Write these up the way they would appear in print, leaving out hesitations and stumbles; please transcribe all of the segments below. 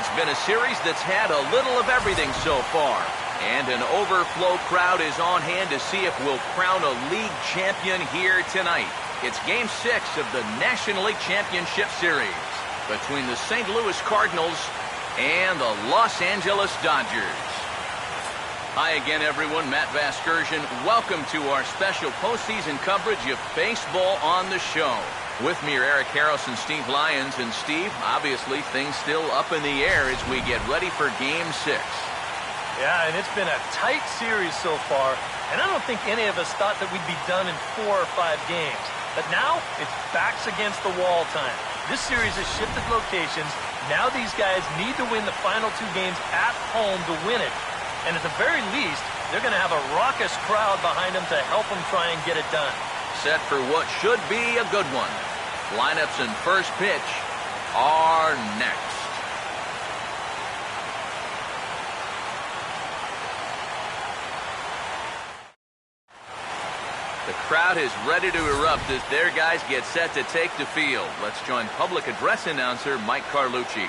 It's been a series that's had a little of everything so far. And an overflow crowd is on hand to see if we'll crown a league champion here tonight. It's Game 6 of the National League Championship Series between the St. Louis Cardinals and the Los Angeles Dodgers. Hi again, everyone. Matt Vasgersian. Welcome to our special postseason coverage of baseball on the show. With me are Eric Harris and Steve Lyons. And Steve, obviously things still up in the air as we get ready for Game 6. Yeah, and it's been a tight series so far, and I don't think any of us thought that we'd be done in 4 or 5 games. But now, it's backs against the wall time. This series has shifted locations. Now these guys need to win the final 2 games at home to win it. And at the very least, they're going to have a raucous crowd behind them to help them try and get it done. Set for what should be a good one. Lineups and first pitch are next. The crowd is ready to erupt as their guys get set to take the field. Let's join public address announcer Mike Carlucci.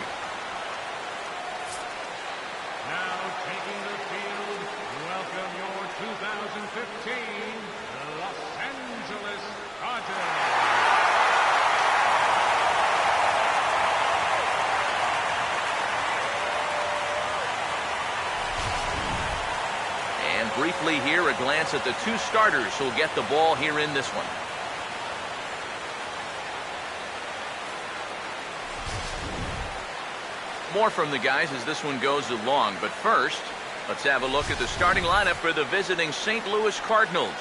Now taking the field, welcome your 2015 Los Angeles Dodgers. And briefly here, a glance at the 2 starters who'll get the ball here in this one. More from the guys as this one goes along. But first, let's have a look at the starting lineup for the visiting St. Louis Cardinals,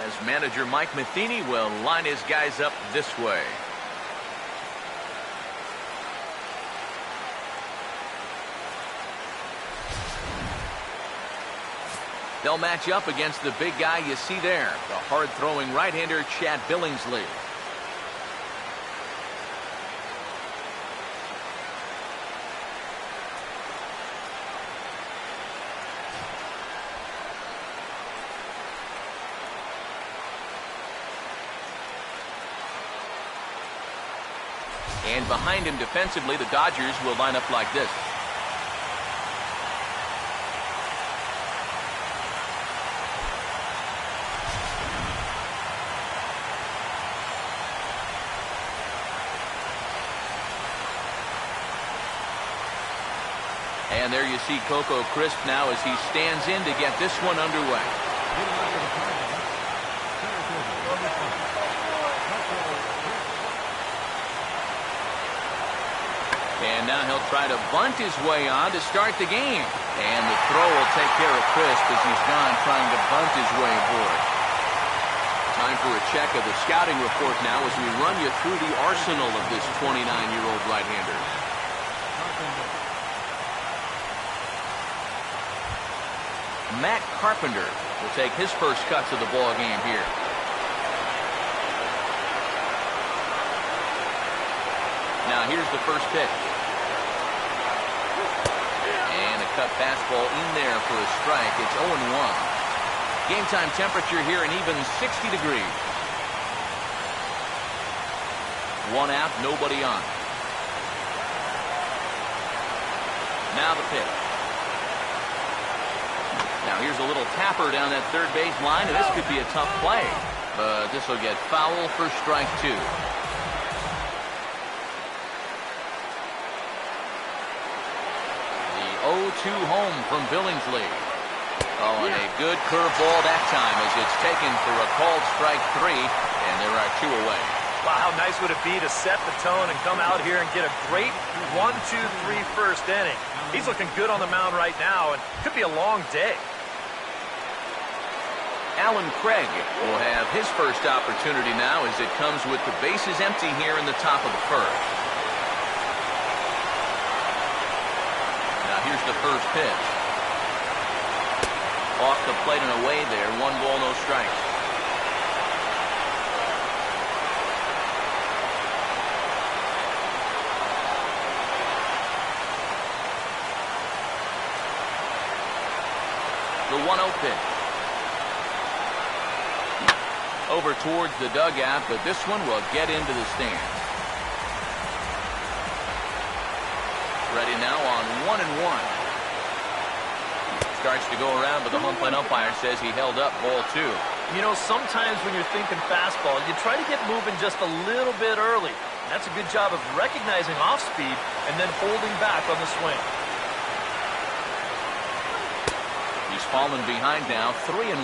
as manager Mike Matheny will line his guys up this way. They'll match up against the big guy you see there, the hard-throwing right-hander Chad Billingsley. And behind him defensively, the Dodgers will line up like this. And there you see Coco Crisp now as he stands in to get this one underway. And now he'll try to bunt his way on to start the game. And the throw will take care of Crisp as he's gone trying to bunt his way aboard. Time for a check of the scouting report now as we run you through the arsenal of this 29-year-old right-hander. Matt Carpenter will take his first cuts of the ball game here. Now here's the first pitch. And a cut fastball in there for a strike. It's 0-1. Game time temperature here an even 60 degrees. 1 out, nobody on. Now the pitch. Now here's a little tapper down that third base line, and this could be a tough play. But this will get foul for strike 2. The 0-2 home from Billingsley. Oh, and a good curveball that time as it's taken for a called strike 3, and there are 2 away. Wow, how nice would it be to set the tone and come out here and get a great 1-2-3 first inning. He's looking good on the mound right now, and could be a long day. Alan Craig will have his first opportunity now as it comes with the bases empty here in the top of the first. Now here's the first pitch. Off the plate and away there. 1 ball, no strikes. The 1-0 pitch. Over towards the dugout, but this one will get into the stands. Ready now on 1-1. Starts to go around, but the home plate umpire says he held up ball 2. You know, sometimes when you're thinking fastball, you try to get moving just a little bit early. That's a good job of recognizing off speed and then holding back on the swing. He's fallen behind now, 3-1.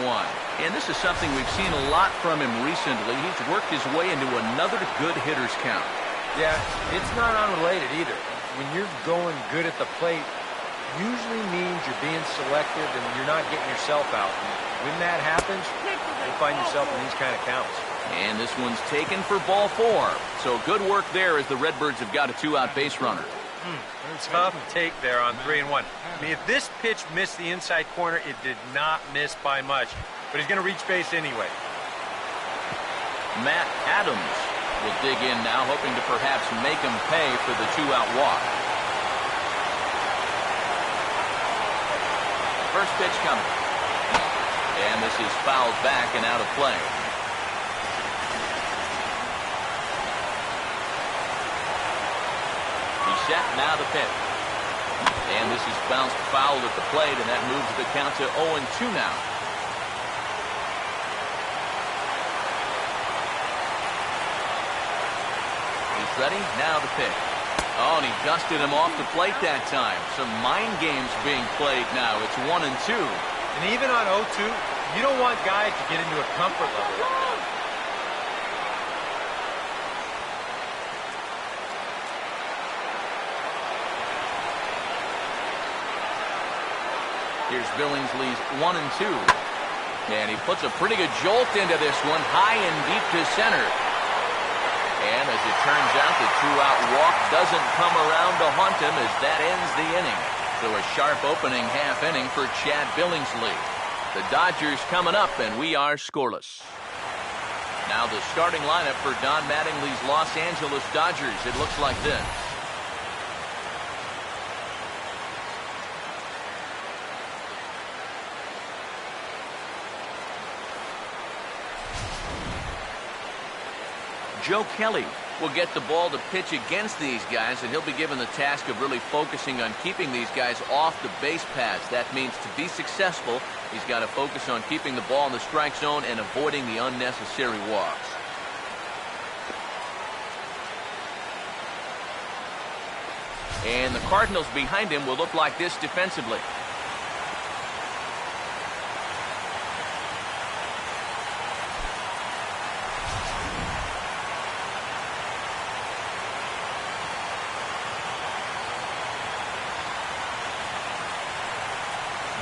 And this is something we've seen a lot from him recently. He's worked his way into another good hitter's count. Yeah, it's not unrelated either. When you're going good at the plate, usually means you're being selective and you're not getting yourself out. And when that happens, you'll find yourself in these kind of counts. And this one's taken for ball 4. So good work there as the Redbirds have got a 2-out base runner. Tough take there on 3-1. I mean, if this pitch missed the inside corner, it did not miss by much. But he's going to reach base anyway. Matt Adams will dig in now, hoping to perhaps make him pay for the 2-out walk. First pitch coming. And this is fouled back and out of play. He's set, now the pitch. And this is bounced foul at the plate, and that moves the count to 0-2 now. He's ready, now the pitch. Oh, and he dusted him off the plate that time. Some mind games being played now. It's 1-2. And even on 0-2, you don't want guys to get into a comfort level like that. Here's Billingsley's 1-2. And he puts a pretty good jolt into this one, high and deep to center. And as it turns out, the 2-out walk doesn't come around to haunt him as that ends the inning. So a sharp opening half inning for Chad Billingsley. The Dodgers coming up, and we are scoreless. Now the starting lineup for Don Mattingly's Los Angeles Dodgers. It looks like this. Joe Kelly will get the ball to pitch against these guys, and he'll be given the task of really focusing on keeping these guys off the base paths. That means to be successful, he's got to focus on keeping the ball in the strike zone and avoiding the unnecessary walks. And the Cardinals behind him will look like this defensively.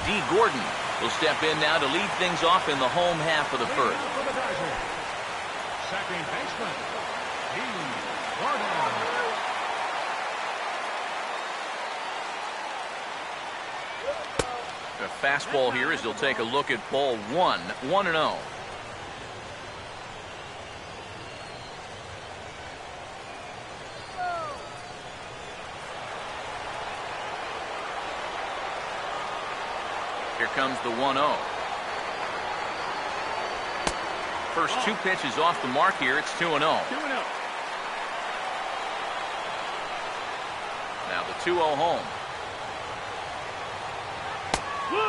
D. Gordon will step in now to lead things off in the home half of the first. Second baseman, D. Gordon. A fastball here as he'll take a look at ball 1, 1-0. Here comes the 1-0. First 2 pitches off the mark here. It's 2-0. Now the 2-0 home.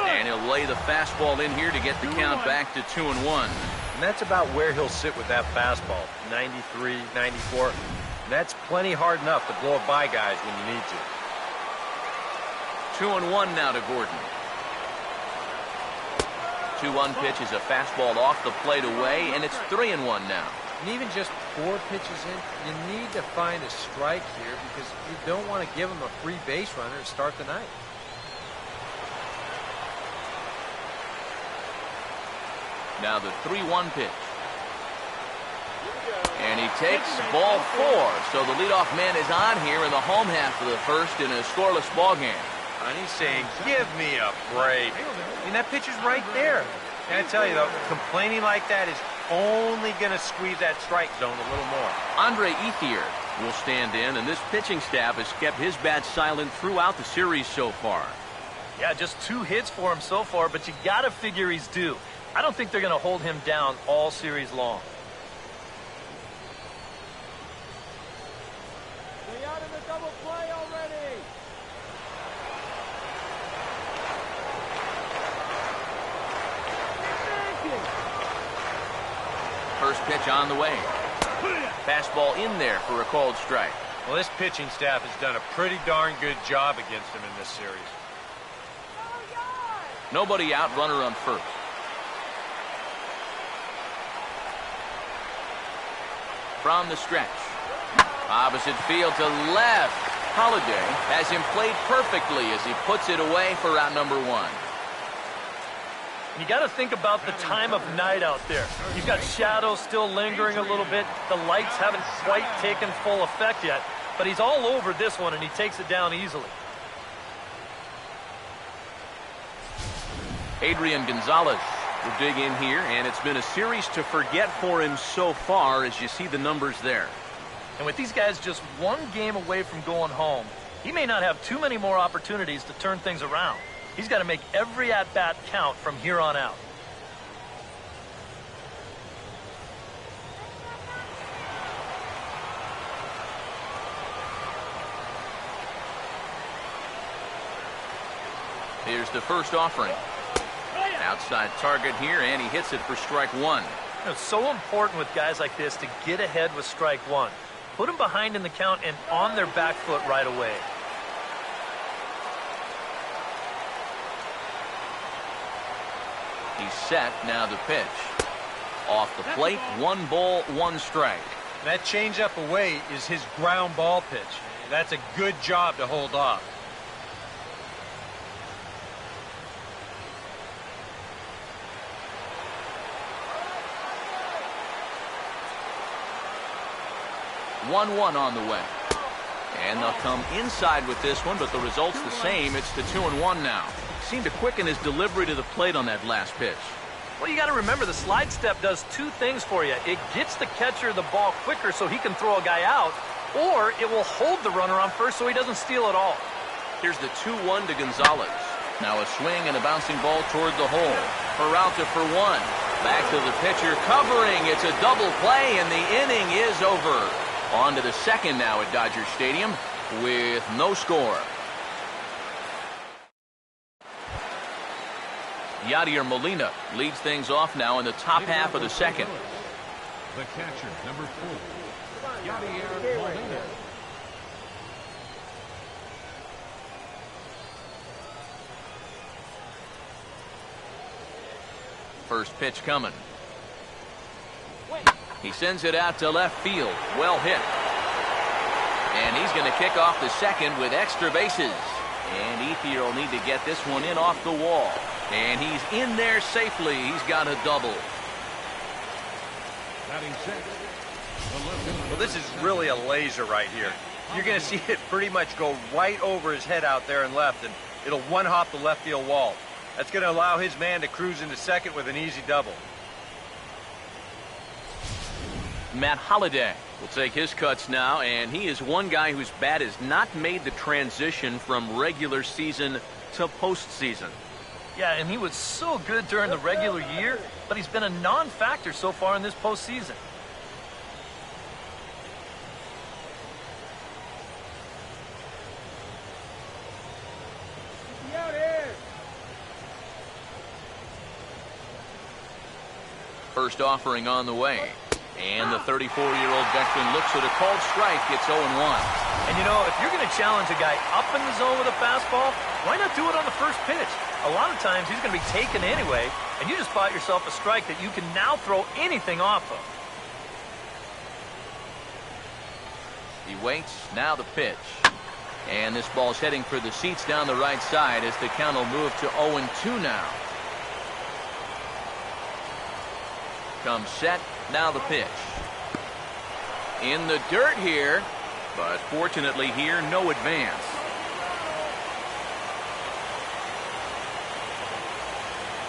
And he'll lay the fastball in here to get the count back to 2-1. And that's about where he'll sit with that fastball. 93, 94. And that's plenty hard enough to blow it by guys when you need to. 2-1 now to Gordon. 2-1 pitch is a fastball off the plate away, and it's 3-1 now. And even just 4 pitches in, you need to find a strike here because you don't want to give him a free base runner to start the night. Now the 3-1 pitch. And he takes ball 4. So the leadoff man is on here in the home half of the first in a scoreless ball game. And he's saying, give me a break. I mean, that pitch is right there. And I tell you, though, complaining like that is only going to squeeze that strike zone a little more. Andre Ethier will stand in, and this pitching staff has kept his bat silent throughout the series so far. Yeah, just 2 hits for him so far, but you got to figure he's due. I don't think they're going to hold him down all series long. First pitch on the way. Fastball in there for a called strike. Well, this pitching staff has done a pretty darn good job against him in this series. Nobody out, runner on first. From the stretch. Opposite field to left. Holiday has him played perfectly as he puts it away for out number one. You got to think about the time of night out there. You've got shadows still lingering a little bit. The lights haven't quite taken full effect yet, but he's all over this one, and he takes it down easily. Adrian Gonzalez will dig in here, and it's been a series to forget for him so far as you see the numbers there. And with these guys just one game away from going home, he may not have too many more opportunities to turn things around. He's got to make every at-bat count from here on out. Here's the first offering. Outside target here, and he hits it for strike one. You know, it's so important with guys like this to get ahead with strike one. Put them behind in the count and on their back foot right away. He's set, now the pitch. Off the plate, 1 ball, 1 strike. That changeup away is his ground ball pitch. That's a good job to hold off. One on the way. And they'll come inside with this one, but the result's the same. It's the 2-1 now. Seemed to quicken his delivery to the plate on that last pitch. Well, you got to remember the slide step does two things for you. It gets the catcher the ball quicker so he can throw a guy out, or it will hold the runner on first so he doesn't steal it all. Here's the 2-1 to Gonzalez. Now a swing and a bouncing ball toward the hole. Peralta for one. Back to the pitcher, covering. It's a double play, and the inning is over. On to the second now at Dodger Stadium with no score. Yadier Molina leads things off now in the top half of the second. The catcher, number 4, Yadier Molina. First pitch coming. He sends it out to left field. Well hit. And he's going to kick off the second with extra bases. And Ethier will need to get this one in off the wall. And he's in there safely. He's got a double. Batting sixth. Well, this is really a laser right here. You're going to see it pretty much go right over his head out there and left, and it'll one-hop the left field wall. That's going to allow his man to cruise into second with an easy double. Matt Holliday will take his cuts now, and he is one guy whose bat has not made the transition from regular season to postseason. Yeah, and he was so good during the regular year, but he's been a non-factor so far in this postseason. First offering on the way. And the 34-year-old veteran looks at a called strike, gets 0-1. And you know, if you're going to challenge a guy up in the zone with a fastball, why not do it on the first pitch? A lot of times he's going to be taken anyway, and you just bought yourself a strike that you can now throw anything off of. He waits, now the pitch. And this ball's heading for the seats down the right side as the count will move to 0-2 now. Comes set, now the pitch. In the dirt here, but fortunately here, no advance.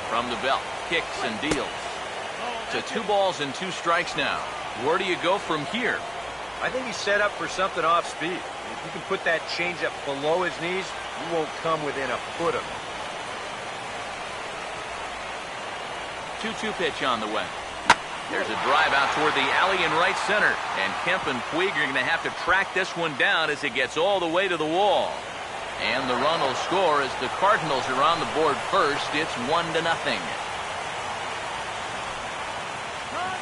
From the belt, kicks and deals. To 2 balls and 2 strikes now. Where do you go from here? I think he's set up for something off speed. If you can put that changeup below his knees, you won't come within a foot of it. 2-2 him. pitch on the way. There's a drive out toward the alley in right center. And Kemp and Puig are going to have to track this one down as it gets all the way to the wall. And the run will score as the Cardinals are on the board first. It's 1-0.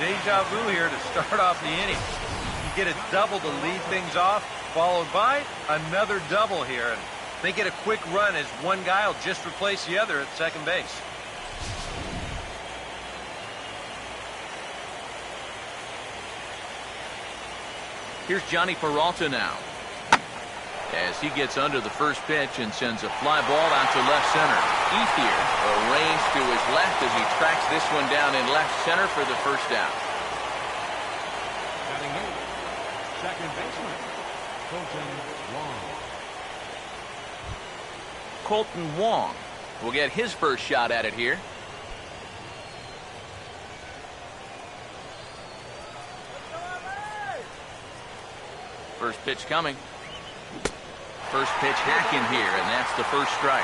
Deja vu here to start off the inning. You get a double to lead things off, followed by another double here. And make it a quick run as one guy will just replace the other at second base. Here's Johnny Peralta now, as he gets under the first pitch and sends a fly ball out to left center. Ethier arranged to his left as he tracks this one down in left center for the first out. Batting eighth, second baseman, Colton Wong. Colton Wong will get his first shot at it here. First pitch coming. First pitch hacking here, and that's the first strike.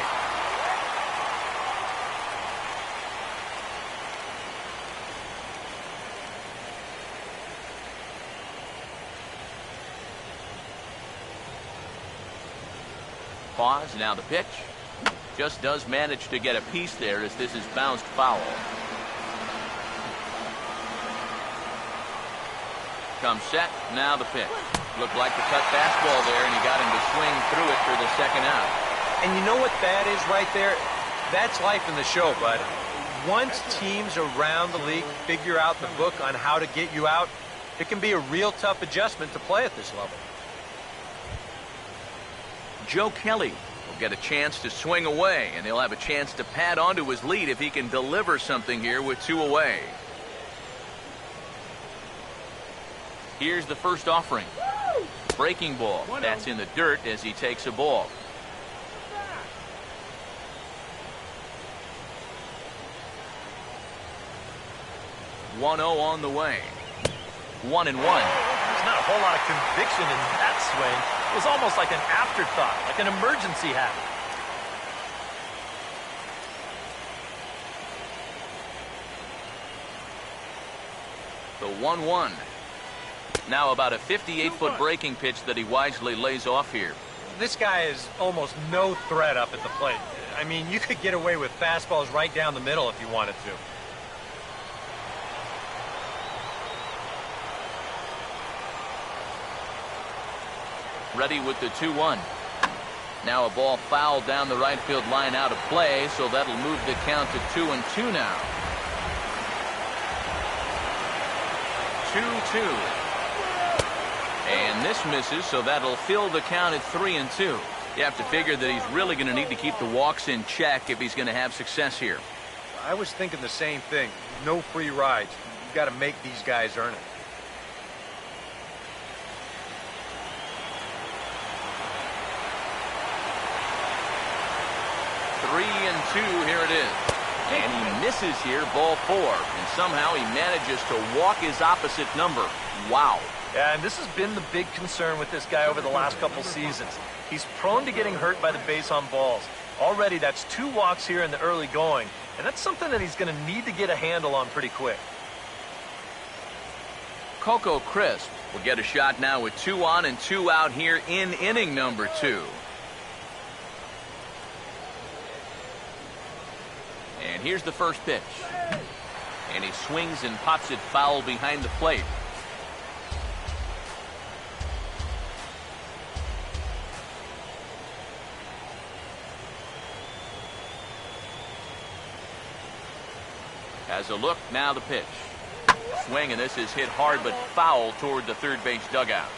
Pause, now the pitch. Just does manage to get a piece there as this is bounced foul. Comes set, now the pitch. Looked like the cut fastball there, and he got him to swing through it for the second out. And you know what that is right there? That's life in the show, bud. Once teams around the league figure out the book on how to get you out, it can be a real tough adjustment to play at this level. Joe Kelly will get a chance to swing away, and he'll have a chance to pad onto his lead if he can deliver something here with two away. Here's the first offering. Breaking ball. That's in the dirt as he takes a ball. One 0 on the way. 1-1. There's not a whole lot of conviction in that swing. It was almost like an afterthought, like an emergency habit. The 1-1. Now about a 58-foot breaking pitch that he wisely lays off here. This guy is almost no threat up at the plate. I mean, you could get away with fastballs right down the middle if you wanted to. Ready with the 2-1. Now a ball fouled down the right field line out of play, so that'll move the count to 2-2 now. 2-2. And this misses, so that'll fill the count at 3-2. You have to figure that he's really going to need to keep the walks in check if he's going to have success here. I was thinking the same thing. No free rides. You've got to make these guys earn it. Three and 2, here it is. And he misses here, ball 4. And somehow he manages to walk his opposite number. Wow. Yeah, and this has been the big concern with this guy over the last couple seasons. He's prone to getting hurt by the base on balls. Already, that's 2 walks here in the early going, and that's something that he's going to need to get a handle on pretty quick. Coco Crisp will get a shot now with 2 on and 2 out here in inning number 2. And here's the first pitch. And he swings and pops it foul behind the plate. Has a look, now the pitch. Swing, and this is hit hard but foul toward the third base dugout.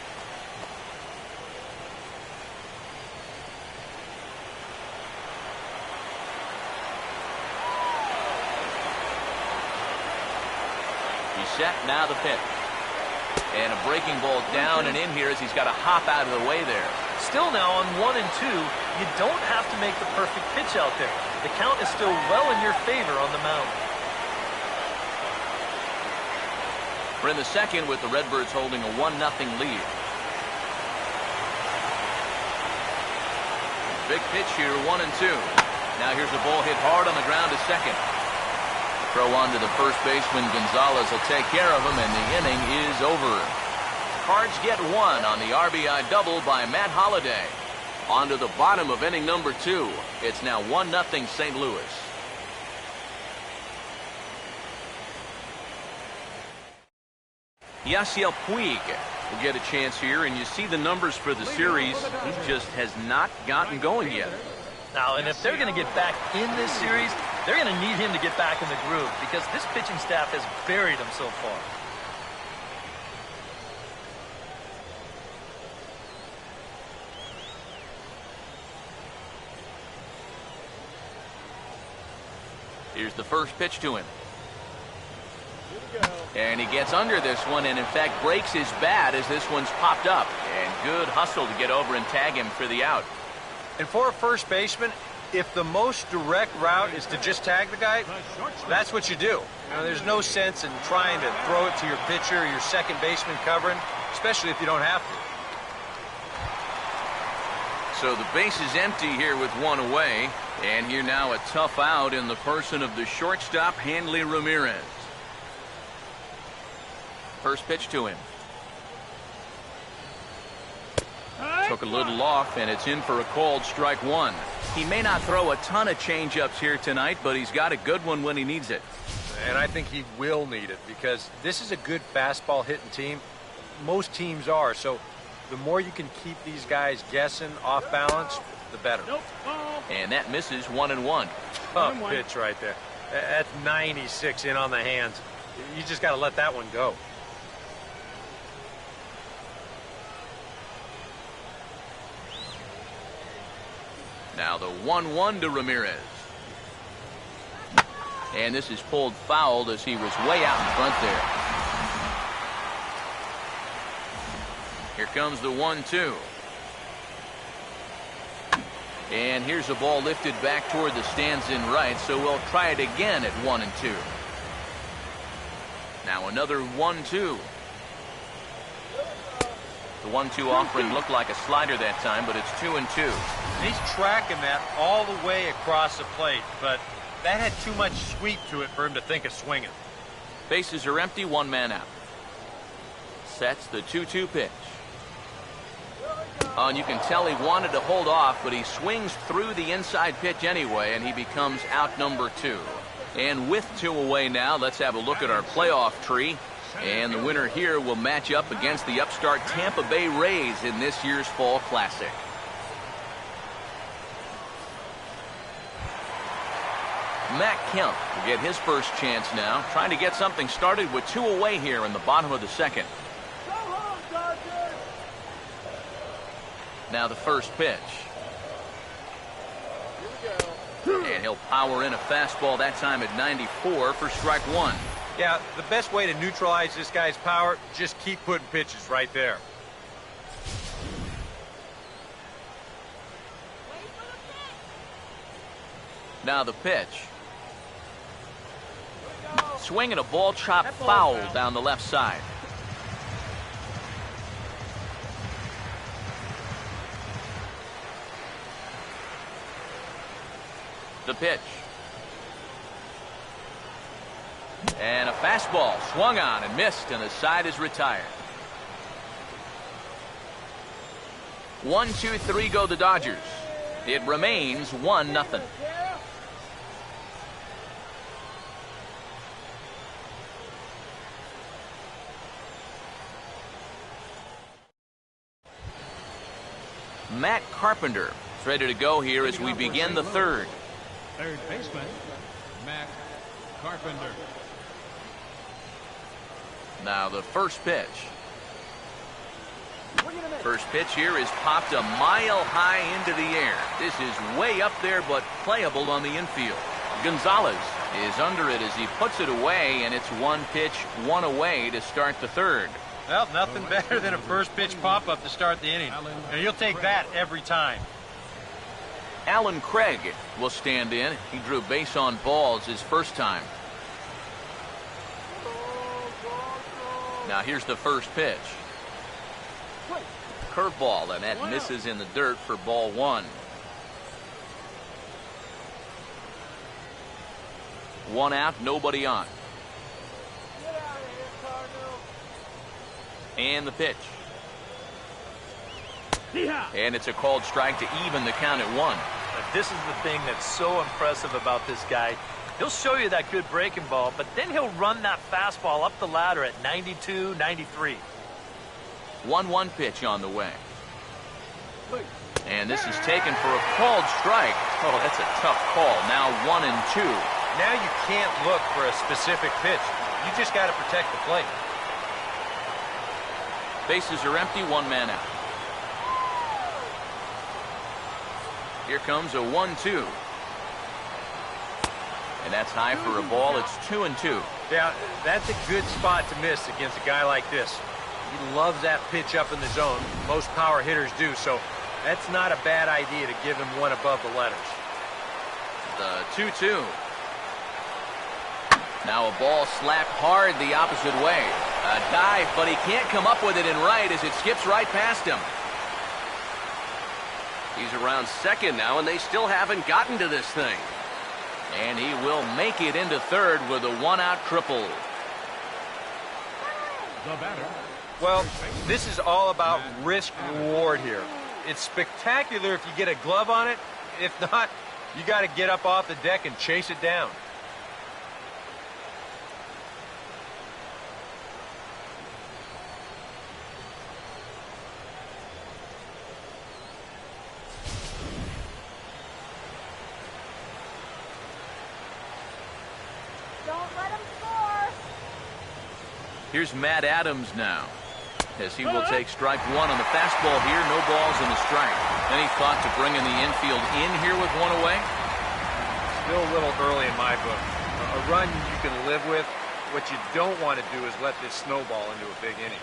He's set, now the pitch. And a breaking ball down and in here as he's got to hop out of the way there. Still now on 1 and 2, you don't have to make the perfect pitch out there. The count is still well in your favor on the mound. We're in the second with the Redbirds holding a 1-0 lead. Big pitch here, 1 and 2. Now here's a ball hit hard on the ground to second. Throw on to the first baseman. Gonzalez will take care of him, and the inning is over. Cards get 1 on the RBI double by Matt Holliday. On to the bottom of inning number 2. It's now 1-0 St. Louis. Yasiel Puig will get a chance here, and you see the numbers for the series. He just has not gotten going yet. Now, and if they're going to get back in this series, they're going to need him to get back in the groove because this pitching staff has buried him so far. Here's the first pitch to him. And he gets under this one and, in fact, breaks his bat as this one's popped up. And good hustle to get over and tag him for the out. And for a first baseman, if the most direct route is to just tag the guy, that's what you do. You know, there's no sense in trying to throw it to your pitcher or your second baseman covering, especially if you don't have to. So the base is empty here with one away. And here now a tough out in the person of the shortstop, Hanley Ramirez. First pitch to him. Took a little off, and it's in for a called strike one. He may not throw a ton of changeups here tonight, but he's got a good one when he needs it. And I think he will need it because this is a good fastball hitting team. Most teams are. So the more you can keep these guys guessing off balance, the better. And that misses 1-1. Tough pitch right there. That's 96 in on the hands. You just got to let that one go. Now the 1-1 to Ramirez. And this is pulled foul as he was way out in front there. Here comes the 1-2. And here's a ball lifted back toward the stands in right, so we'll try it again at 1-2. Now another 1-2. The 1-2 offering looked like a slider that time, but it's 2-2. He's tracking that all the way across the plate, but that had too much sweep to it for him to think of swinging. Bases are empty, one man out. Sets the 2-2 pitch. Oh, and you can tell he wanted to hold off, but he swings through the inside pitch anyway, and he becomes out number 2. And with 2 away now, let's have a look at our playoff tree. And the winner here will match up against the upstart Tampa Bay Rays in this year's Fall Classic. Matt Kemp will get his first chance now, trying to get something started with 2 away here in the bottom of the second. Now the first pitch. And he'll power in a fastball that time at 94 for strike 1. Yeah, the best way to neutralize this guy's power, just keep putting pitches right there. Now the pitch. Swinging a ball chopped foul down the left side. The pitch. And a fastball swung on and missed, and the side is retired. 1-2-3 go the Dodgers. It remains 1-0. Matt Carpenter is ready to go here as we begin the third. Third baseman, Matt Carpenter. Now the first pitch. First pitch here is popped a mile high into the air. This is way up there, but playable on the infield. Gonzalez is under it as he puts it away, and it's 1 pitch, 1 away to start the third. Well, nothing better than a first pitch pop-up to start the inning. And you'll take that every time. Alan Craig will stand in. He drew base on balls his first time. Now here's the first pitch. Curveball, and that misses in the dirt for ball 1. 1 out, nobody on. And the pitch. And it's a called strike to even the count at 1. This is the thing that's so impressive about this guy. He'll show you that good breaking ball, but then he'll run that fastball up the ladder at 92, 93. 1-1 pitch on the way. And this is taken for a called strike. Oh, that's a tough call. Now 1-2. Now you can't look for a specific pitch. You just got to protect the plate. Bases are empty, one man out. Here comes a 1-2. And that's high for a ball. It's 2-2. Yeah, that's a good spot to miss against a guy like this. He loves that pitch up in the zone. Most power hitters do, so that's not a bad idea to give him one above the letters. The 2-2. Now a ball slapped hard the opposite way. A dive, but he can't come up with it in right as it skips right past him. He's around second now, and they still haven't gotten to this thing. And he will make it into third with a one-out triple. The batter. Well, this is all about risk-reward here. It's spectacular if you get a glove on it. If not, you got to get up off the deck and chase it down. Here's Matt Adams now, as he will take strike one on the fastball here. No balls and a strike. Any thought to bringing the infield in here with one away? Still a little early in my book. A run you can live with. What you don't want to do is let this snowball into a big inning.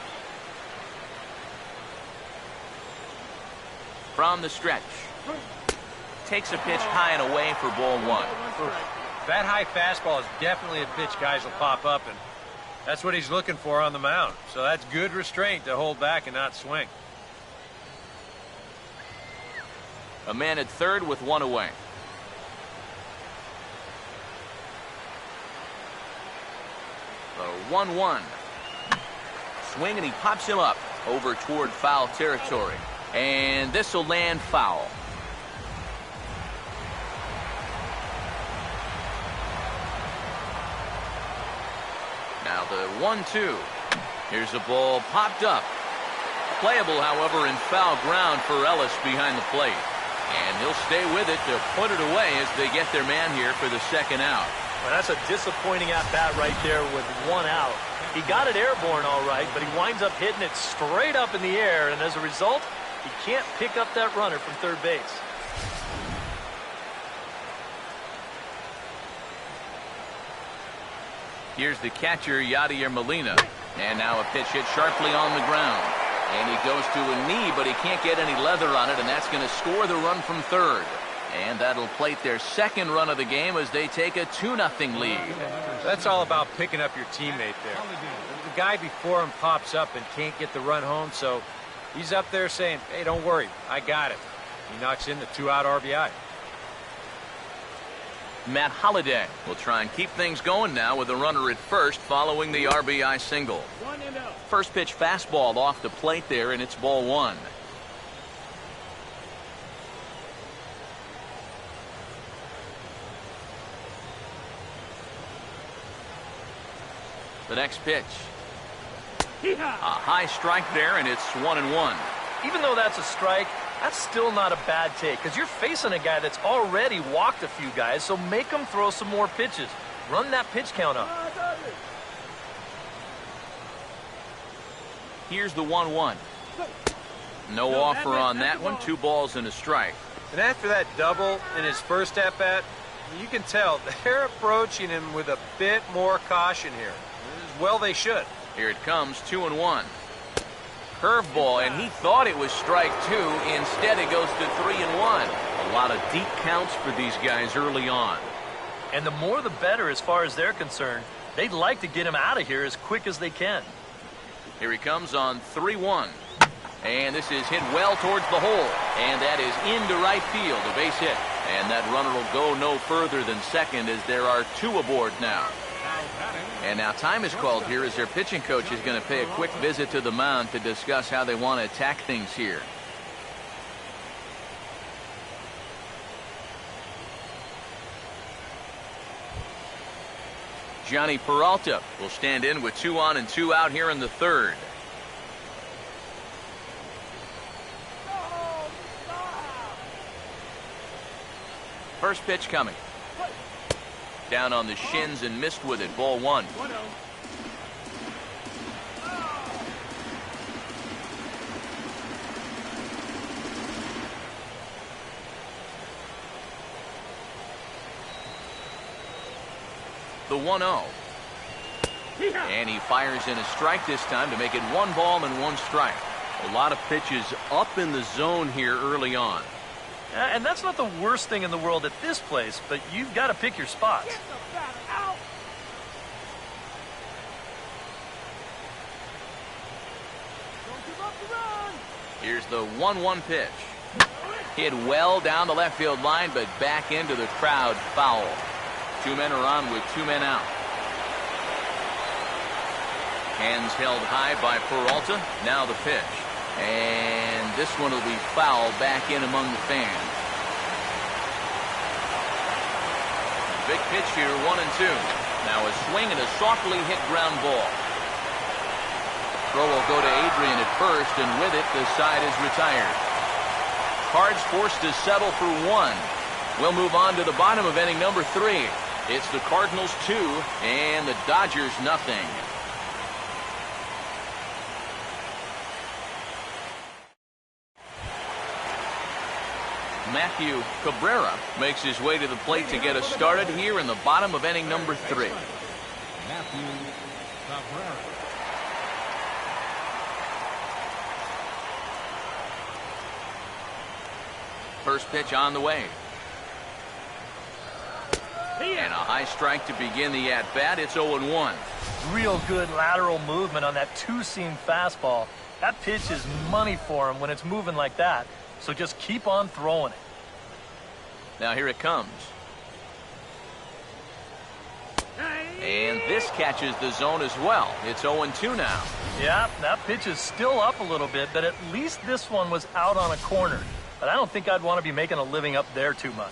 From the stretch. Takes a pitch high and away for ball one. That high fastball is definitely a pitch guys will pop up, and that's what he's looking for on the mound. So that's good restraint to hold back and not swing. A man at third with one away. The 1-1. Swing, and he pops him up over toward foul territory. And this will land foul. Now the 1-2. Here's a ball popped up. Playable, however, in foul ground for Ellis behind the plate. And he'll stay with it to put it away as they get their man here for the second out. Well, that's a disappointing at-bat right there with one out. He got it airborne all right, but he winds up hitting it straight up in the air, and as a result, he can't pick up that runner from third base. Here's the catcher, Yadier Molina. And now a pitch hit sharply on the ground. And he goes to a knee, but he can't get any leather on it, and that's going to score the run from third. And that'll plate their second run of the game as they take a 2-0 lead. That's all about picking up your teammate there. The guy before him pops up and can't get the run home, so he's up there saying, hey, don't worry, I got it. He knocks in the 2-out RBI. Matt Holliday will try and keep things going now with a runner at first following the RBI single. First pitch fastball off the plate there, and it's ball one. The next pitch. A high strike there, and it's 1-1. Even though that's a strike, that's still not a bad take, because you're facing a guy that's already walked a few guys, so make him throw some more pitches. Run that pitch count up. Here's the 1-1. No offer on that one. 2 balls and a strike. And after that double in his first at-bat, you can tell they're approaching him with a bit more caution here. Well, they should. Here it comes, 2-1. Curveball, and he thought it was strike 2. Instead, it goes to 3-1. A lot of deep counts for these guys early on. And the more the better as far as they're concerned. They'd like to get him out of here as quick as they can. Here he comes on 3-1. And this is hit well towards the hole. And that is into right field, a base hit. And that runner will go no further than second as there are 2 aboard now. And now time is called here as their pitching coach is going to pay a quick visit to the mound to discuss how they want to attack things here. Johnny Peralta will stand in with 2 on and 2 out here in the third. First pitch coming. Down on the shins and missed with it. Ball 1. The 1-0. And he fires in a strike this time to make it 1 ball and 1 strike. A lot of pitches up in the zone here early on. And that's not the worst thing in the world at this place, but you've got to pick your spots. Here's the 1-1 pitch. Hit well down the left field line, but back into the crowd, foul. 2 men are on with 2 men out. Hands held high by Peralta. Now the pitch. And this one will be foul back in among the fans. Big pitch here, 1-2. Now a swing and a softly hit ground ball. Throw will go to Adrian at first, and with it, the side is retired. Cards forced to settle for 1. We'll move on to the bottom of inning number 3. It's the Cardinals 2 and the Dodgers nothing. Matthew Cabrera makes his way to the plate to get us started here in the bottom of inning number 3. Matthew Cabrera. First pitch on the way. And a high strike to begin the at-bat. It's 0-1. Real good lateral movement on that 2-seam fastball. That pitch is money for him when it's moving like that. So just keep on throwing it. Now here it comes. And this catches the zone as well. It's 0-2 now. Yeah, that pitch is still up a little bit, but at least this one was out on a corner. But I don't think I'd want to be making a living up there too much.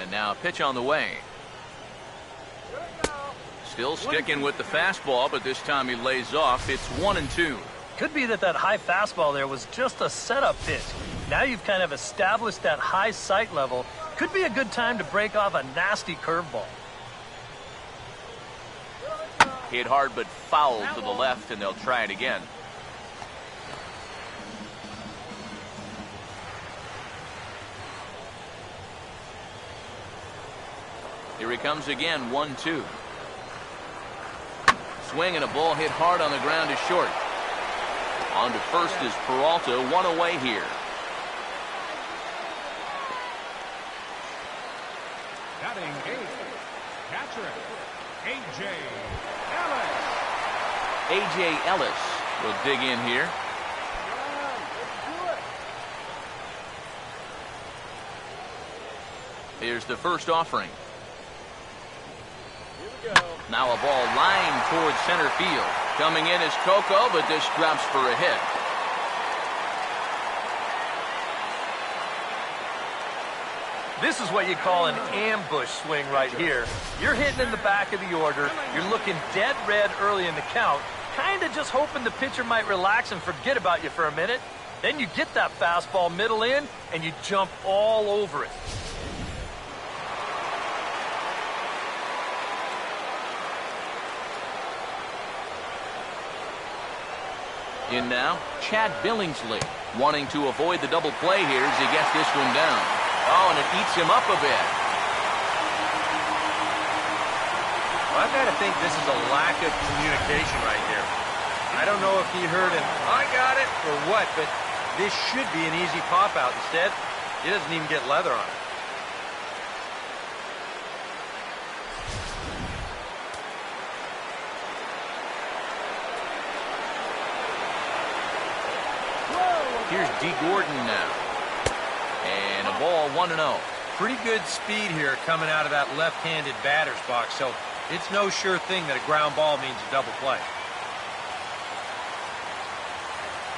And now a pitch on the way. Still sticking with the fastball, but this time he lays off. It's 1-2. Could be that high fastball there was just a setup pitch. Now you've kind of established that high sight level. Could be a good time to break off a nasty curveball. Hit hard but fouled to the left, and they'll try it again. Here he comes again, 1-2. Swing and a ball hit hard on the ground is short. On to first is Peralta, 1 away here. Batting 8th, catcher, A.J. Ellis. A.J. Ellis will dig in here. Here's the first offering. Now a ball lined towards center field. Coming in is Coco, but this drops for a hit. This is what you call an ambush swing right here. You're hitting in the back of the order. You're looking dead red early in the count, kind of just hoping the pitcher might relax and forget about you for a minute. Then you get that fastball middle in, and you jump all over it. In now, Chad Billingsley, wanting to avoid the double play here as he gets this one down. Oh, and it eats him up a bit. Well, I've got to think this is a lack of communication right here. I don't know if he heard an "I got it" or what, but this should be an easy pop-out. Instead, he doesn't even get leather on it. Here's D. Gordon now. And a ball 1-0. Pretty good speed here coming out of that left-handed batter's box, so it's no sure thing that a ground ball means a double play.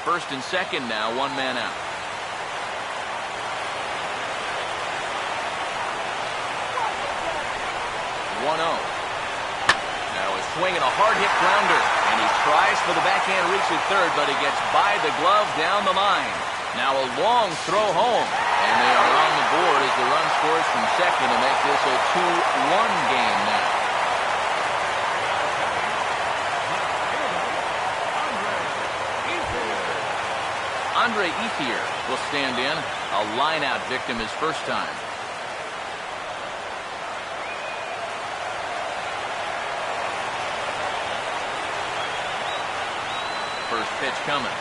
First and second now, 1 man out. 1-0. Now a swing and a hard hit grounder, and he tries for the backhand reach at third, but he gets by the glove down the line. Now a long throw home, and they are on the board as the run scores from second to make this a 2-1 game now. Andre Ethier will stand in, a line-out victim his first time. First pitch coming.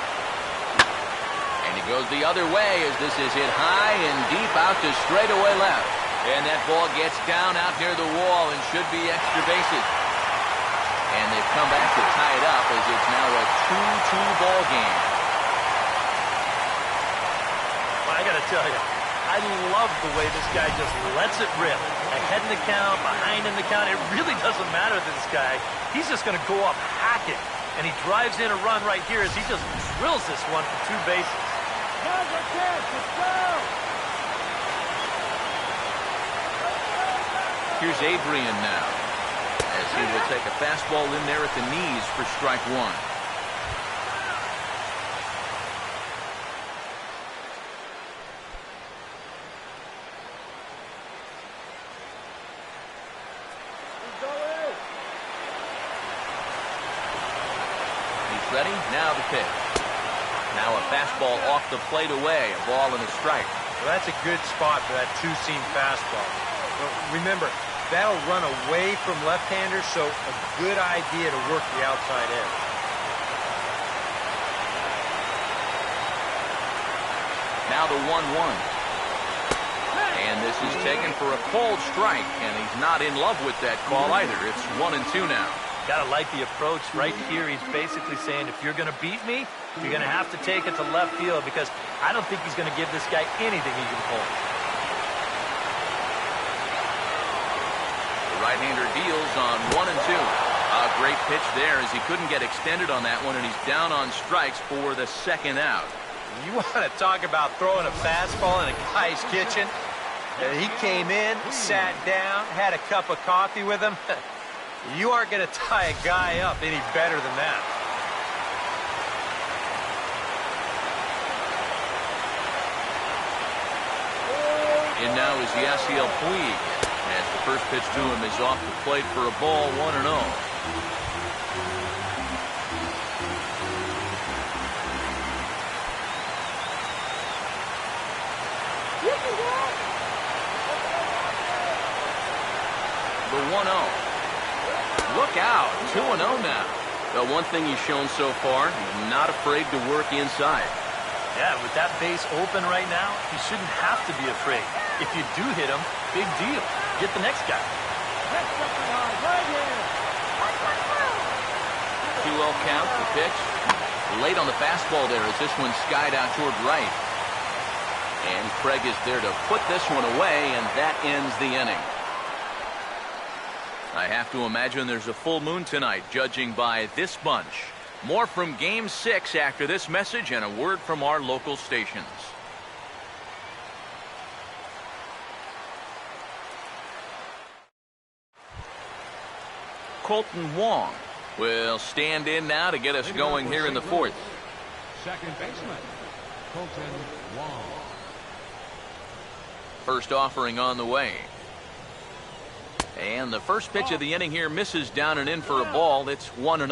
And he goes the other way as this is hit high and deep out to straightaway left. And that ball gets down out near the wall and should be extra bases. And they've come back to tie it up as it's now a 2-2 ball game. Well, I got to tell you, I love the way this guy just lets it rip. Ahead in the count, behind in the count, it really doesn't matter to this guy. He's just going to go up hacking. And he drives in a run right here as he just drills this one for 2 bases. Here's Adrian now, as he will take a fastball in there at the knees for strike 1. Ready? Now the pitch. Now a fastball off the plate away. A ball and a strike. Well, that's a good spot for that two-seam fastball. But remember, that'll run away from left-handers, so a good idea to work the outside edge. Now the 1-1. And this is taken for a cold strike, and he's not in love with that call either. It's 1-2 now. Gotta like the approach right here. He's basically saying, if you're gonna beat me, you're gonna have to take it to left field, because I don't think he's gonna give this guy anything he can pull. The right-hander deals on 1-2. A great pitch there as he couldn't get extended on that one, and he's down on strikes for the second out. You want to talk about throwing a fastball in a guy's kitchen? He came in, sat down, had a cup of coffee with him. You aren't going to tie a guy up any better than that. And now is Yasiel Puig, as the first pitch to him is off the plate for a ball, 1-0. The 1-0. Look out, 2-0 now. Well, one thing he's shown so far, he's not afraid to work inside. Yeah, with that base open right now, he shouldn't have to be afraid. If you do hit him, big deal. Get the next guy. 2-0 count, the pitch. Late on the fastball there as this one skied out toward right. And Craig is there to put this one away, and that ends the inning. I have to imagine there's a full moon tonight, judging by this bunch. More from Game 6 after this message and a word from our local stations. Colton Wong will stand in now to get us going here in the fourth. Second baseman, Colton Wong. First offering on the way. And the first pitch of the inning here misses down and in for a ball. It's 1-0.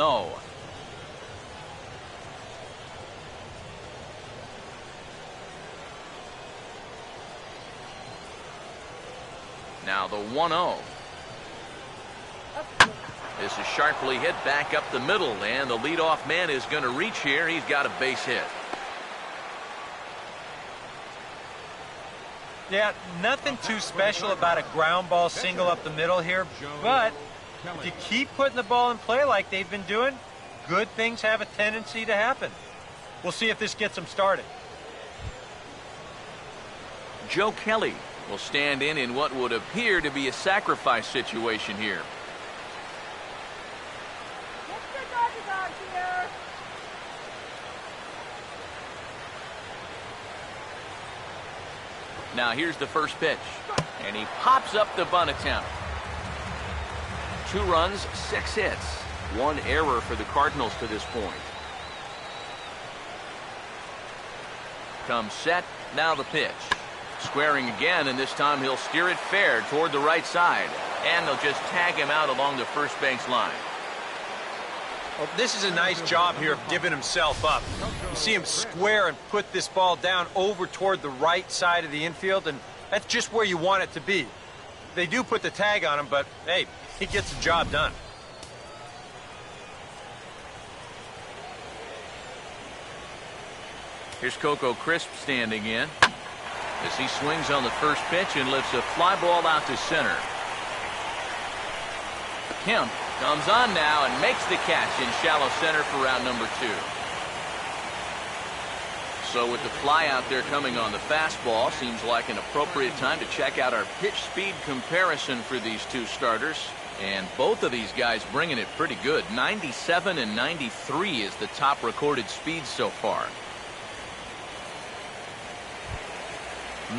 Now the 1-0. This is sharply hit back up the middle, and the leadoff man is going to reach here. He's got a base hit. Yeah, nothing too special about a ground ball single up the middle here, but if you keep putting the ball in play like they've been doing, good things have a tendency to happen. We'll see if this gets them started. Joe Kelly will stand in what would appear to be a sacrifice situation here. Now here's the first pitch, and he pops up the bunt attempt. 2 runs, 6 hits. 1 error for the Cardinals to this point. Comes set, now the pitch. Squaring again, and this time he'll steer it fair toward the right side. And they'll just tag him out along the first base line. Well, this is a nice job here of giving himself up. You see him square and put this ball down over toward the right side of the infield, and that's just where you want it to be. They do put the tag on him, but, hey, he gets the job done. Here's Coco Crisp standing in as he swings on the first pitch and lifts a fly ball out to center. Kemp comes on now and makes the catch in shallow center for round number 2. So with the fly out there coming on the fastball, seems like an appropriate time to check out our pitch speed comparison for these 2 starters. And both of these guys bringing it pretty good. 97 and 93 is the top recorded speed so far.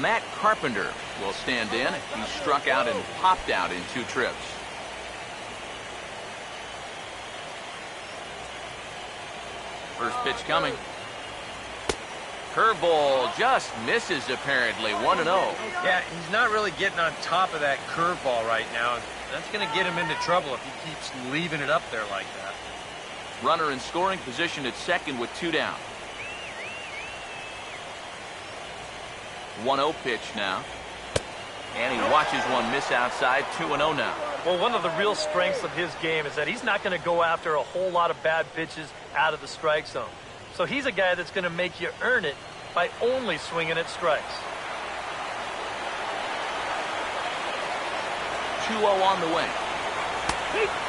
Matt Carpenter will stand in. He struck out and popped out in 2 trips. First pitch coming. Curveball just misses apparently. 1-0. Yeah, he's not really getting on top of that curveball right now. That's going to get him into trouble if he keeps leaving it up there like that. Runner in scoring position at second with 2 down. 1-0 pitch now. And he watches one miss outside. 2-0 now. Well, one of the real strengths of his game is that he's not going to go after a whole lot of bad pitches out of the strike zone. So he's a guy that's going to make you earn it by only swinging at strikes. 2-0 on the way.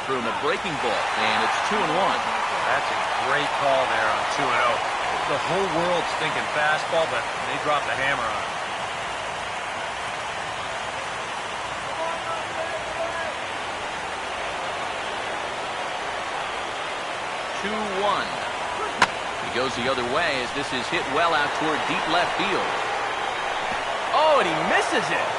Threw him a breaking ball, and it's 2-1. That's a great call there on 2-0. The whole world's thinking fastball, but they dropped the hammer on it. He goes the other way as this is hit well out toward deep left field. Oh, and he misses it.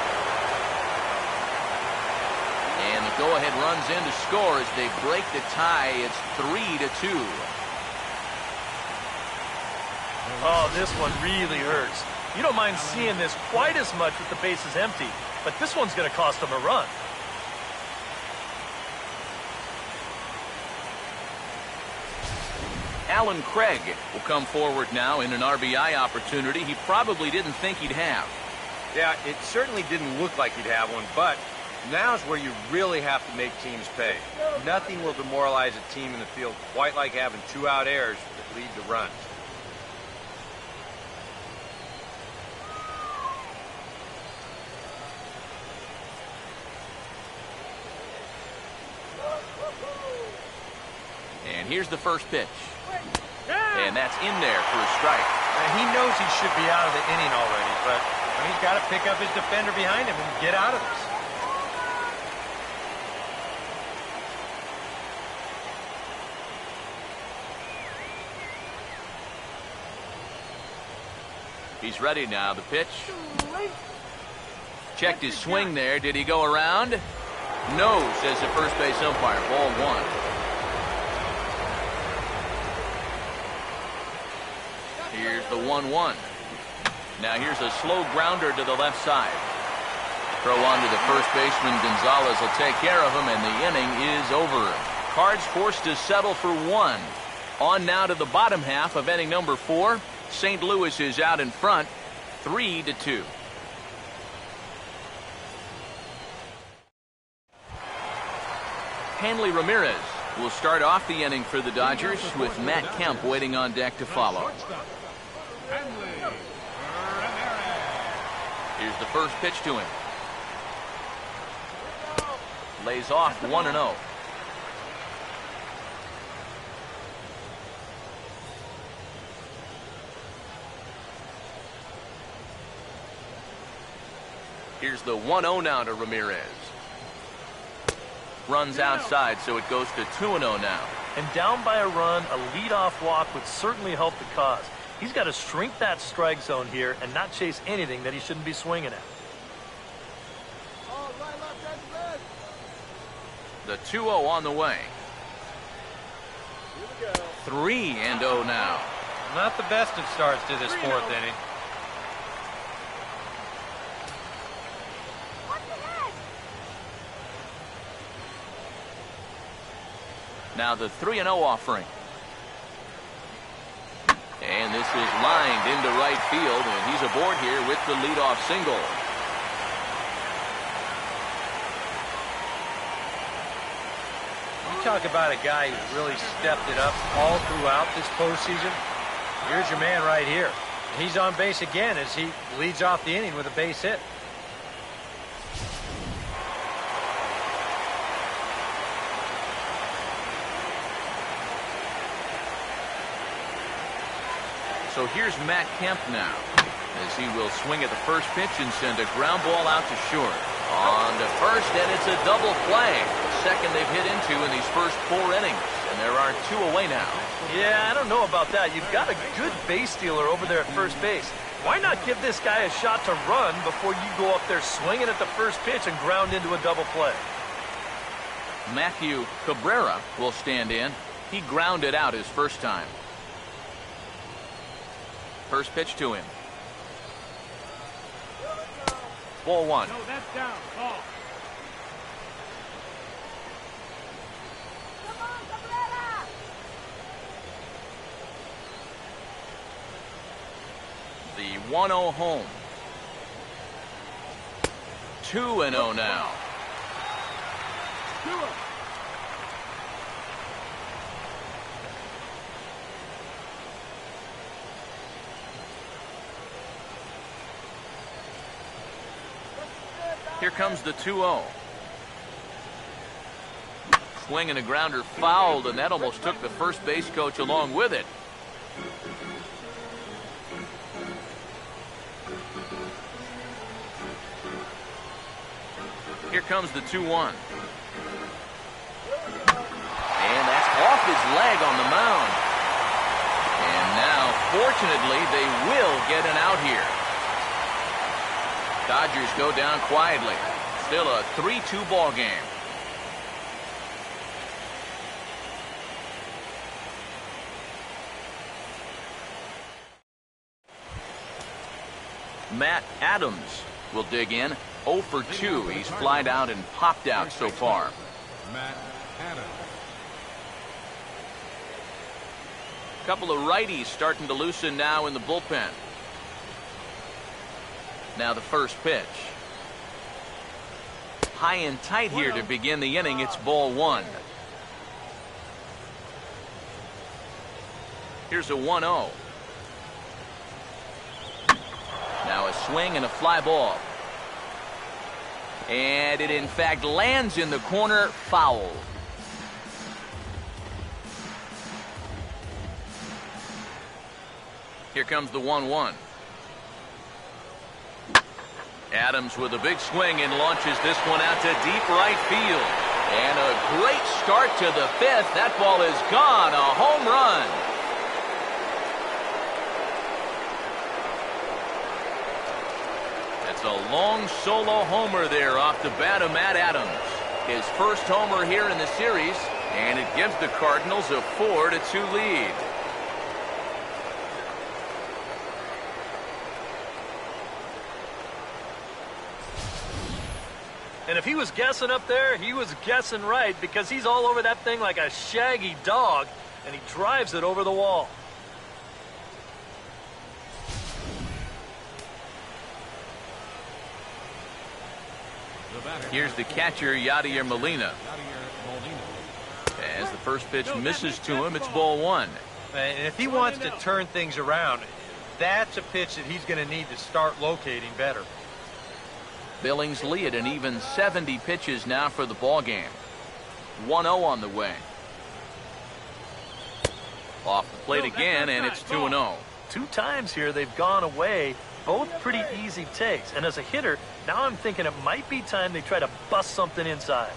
And the go-ahead runs in to score as they break the tie. It's 3-2. Oh, this one really hurts. You don't mind seeing this quite as much with the bases empty, but this one's going to cost them a run. Alan Craig will come forward now in an RBI opportunity he probably didn't think he'd have. Yeah, it certainly didn't look like he'd have one, but now's where you really have to make teams pay. Nothing will demoralize a team in the field quite like having 2 out errors that lead to runs. And here's the first pitch. And that's in there for a strike. He knows he should be out of the inning already, but he's got to pick up his defender behind him and get out of this. He's ready now. The pitch. Checked his swing there. Did he go around? No, says the first base umpire. Ball 1. Here's the 1-1. Now here's a slow grounder to the left side. Throw on to the first baseman. Gonzalez will take care of him, and the inning is over. Cards forced to settle for 1. On now to the bottom half of inning number 4. St. Louis is out in front, 3-2. Hanley Ramirez will start off the inning for the Dodgers with Matt Kemp waiting on deck to follow. Here's the first pitch to him. Lays off 1-0. Here's the 1-0 now to Ramirez. Runs outside, so it goes to 2-0 now. And down by a run, a leadoff walk would certainly help the cause. He's got to shrink that strike zone here and not chase anything that he shouldn't be swinging at. The 2-0 on the way. 3-0 now. Not the best of starts to this fourth inning. Now the 3-0 offering. And this is lined into right field, and he's aboard here with the leadoff single. You talk about a guy who's really stepped it up all throughout this postseason. Here's your man right here. He's on base again as he leads off the inning with a base hit. So here's Matt Kemp now, as he will swing at the first pitch and send a ground ball out to short. On to first, and it's a double play. The second they've hit into in these first 4 innings, and there are 2 away now. Yeah, I don't know about that. You've got a good base stealer over there at first base. Why not give this guy a shot to run before you go up there swinging at the first pitch and ground into a double play? Matthew Cabrera will stand in. He grounded out his first time. First pitch to him. Ball 1. No, that's down. Ball. The 1-0 home. 2-0 now. 2-0. Here comes the 2-0. Swing and a grounder fouled, and that almost took the first base coach along with it. Here comes the 2-1. And that's off his leg on the mound. And now, fortunately, they will get an out here. Dodgers go down quietly. Still a 3-2 ball game. Matt Adams will dig in. 0 for 2. He's flied out and popped out so far. Matt Adams. A couple of righties starting to loosen now in the bullpen. Now the first pitch. High and tight here to begin the inning. It's ball 1. Here's a 1-0. Now a swing and a fly ball. And it in fact lands in the corner, foul. Here comes the 1-1. Adams with a big swing and launches this one out to deep right field. And a great start to the 5th. That ball is gone. A home run. That's a long solo homer there off the bat of Matt Adams. His first homer here in the series, and it gives the Cardinals a 4-2 lead. And if he was guessing up there, he was guessing right, because he's all over that thing like a shaggy dog, and he drives it over the wall. Here's the catcher, Yadier Molina. As the first pitch misses to him, it's ball 1. And if he wants to turn things around, that's a pitch that he's going to need to start locating better. Billingsley at an even 70 pitches now for the ball game. 1-0 on the way. Off the plate again, and it's 2-0. 2 times here they've gone away, both pretty easy takes. And as a hitter, now I'm thinking it might be time they try to bust something inside.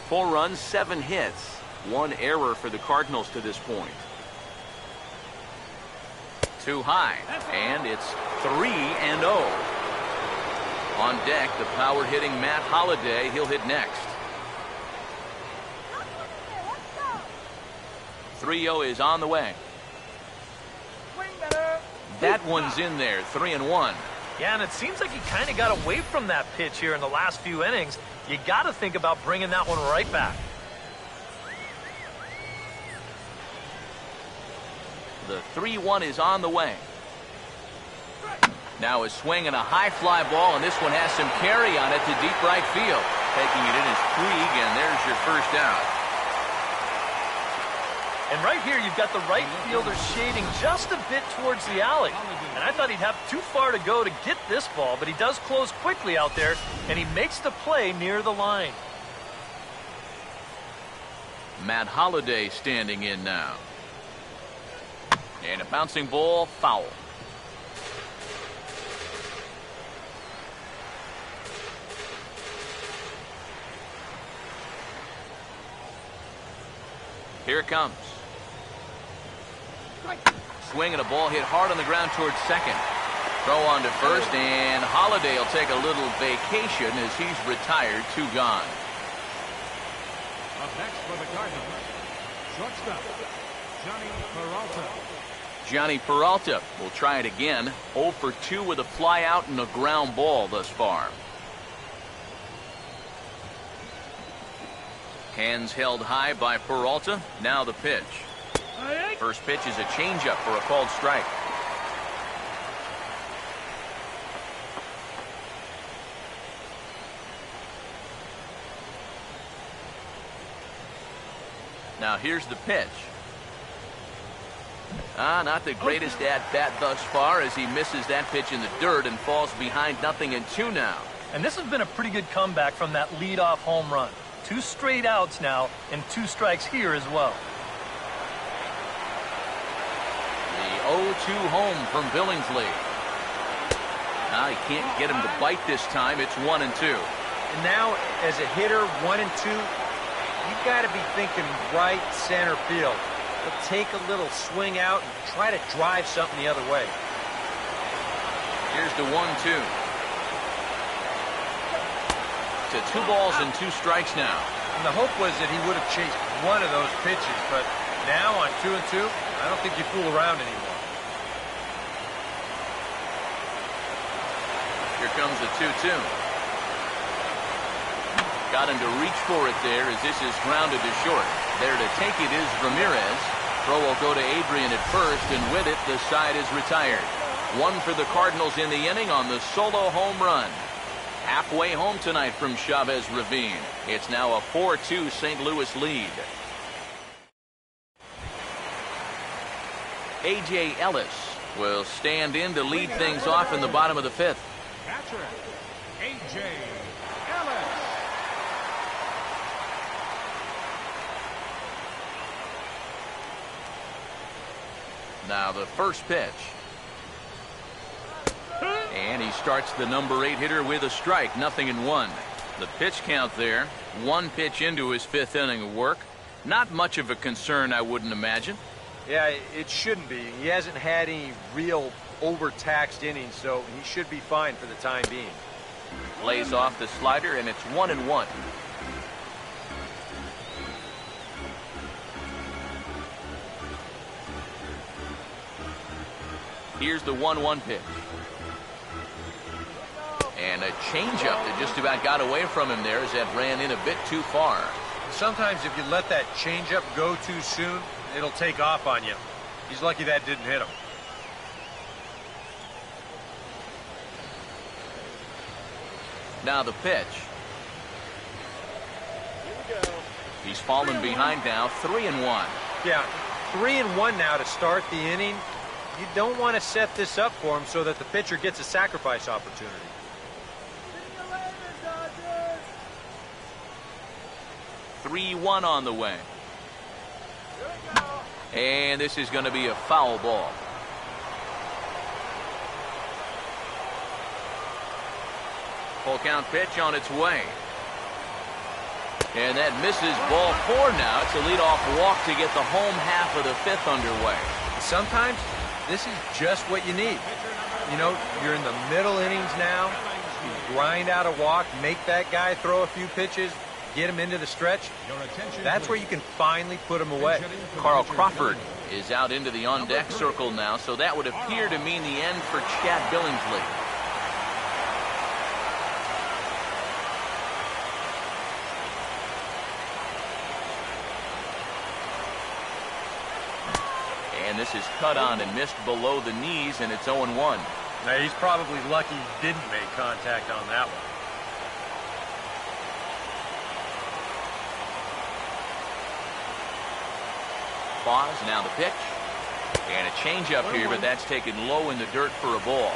4 runs, 7 hits. 1 error for the Cardinals to this point. Too high, and it's 3-0. On deck, the power-hitting Matt Holliday. He'll hit next. 3-0 is on the way. That one's in there, 3-1. Yeah, and it seems like he kind of got away from that pitch here in the last few innings. You got to think about bringing that one right back. The 3-1 is on the way. Now a swing and a high fly ball, and this one has some carry on it to deep right field. Taking it in is Puig, and there's your first out. And right here, you've got the right fielder shading just a bit towards the alley. And I thought he'd have too far to go to get this ball, but he does close quickly out there, and he makes the play near the line. Matt Holliday standing in now. And a bouncing ball, foul. Here it comes. Swing and a ball hit hard on the ground towards second. Throw on to first, and Holliday will take a little vacation as he's retired, 2 gone. Up next for the Cardinals, shortstop, Johnny Peralta. Johnny Peralta will try it again. 0 for 2 with a fly out and a ground ball thus far. Hands held high by Peralta. Now the pitch. First pitch is a changeup for a called strike. Now here's the pitch. Not the greatest at-bat thus far as he misses that pitch in the dirt and falls behind 0-2 now. And this has been a pretty good comeback from that leadoff home run. 2 straight outs now and 2 strikes here as well. The 0-2 home from Billingsley. He can't get him to bite this time. It's 1-2. And now, as a hitter, 1 and 2, you've got to be thinking right center field. But take a little swing out and try to drive something the other way. Here's the 1-2. To 2 balls and 2 strikes now. And the hope was that he would have chased one of those pitches, but now on 2 and 2, I don't think you fool around anymore. Here comes the 2-2. Got him to reach for it there as this is grounded to short. There to take it is Ramirez. Throw will go to Adrian at first, and with it, the side is retired. 1 for the Cardinals in the inning on the solo home run. Halfway home tonight from Chavez Ravine. It's now a 4-2 St. Louis lead. A.J. Ellis will stand in to lead things off in the bottom of the 5th. Catcher, A.J. Ellis. Now the first pitch. And he starts the number 8 hitter with a strike, 0-1. The pitch count there, 1 pitch into his 5th inning of work. Not much of a concern, I wouldn't imagine. Yeah, it shouldn't be. He hasn't had any real overtaxed innings, so he should be fine for the time being. Lays off the slider, and it's 1-1. Here's the 1-1 pitch. And a changeup that just about got away from him there as that ran in a bit too far. Sometimes if you let that changeup go too soon, it'll take off on you. He's lucky that didn't hit him. Now the pitch. He's fallen behind now, 3-1. Yeah, 3-1 now to start the inning. You don't want to set this up for him so that the pitcher gets a sacrifice opportunity. 3-1 on the way. And this is going to be a foul ball. Full count pitch on its way. And that misses ball 4 now. It's a leadoff walk to get the home half of the 5th underway. Sometimes this is just what you need. You know, you're in the middle innings now. You grind out a walk, make that guy throw a few pitches. get them into the stretch, Your attention, that's where please. you can finally put them away. Pitch hitting for Carl pitcher Crawford number is out into the on-deck circle now, so that would appear to mean the end for Chad Billingsley. And this is cut on and missed below the knees, and it's 0-1. Now, he's probably lucky he didn't make contact on that one. Pause, now the pitch. And a changeup here, but that's taken low in the dirt for a ball.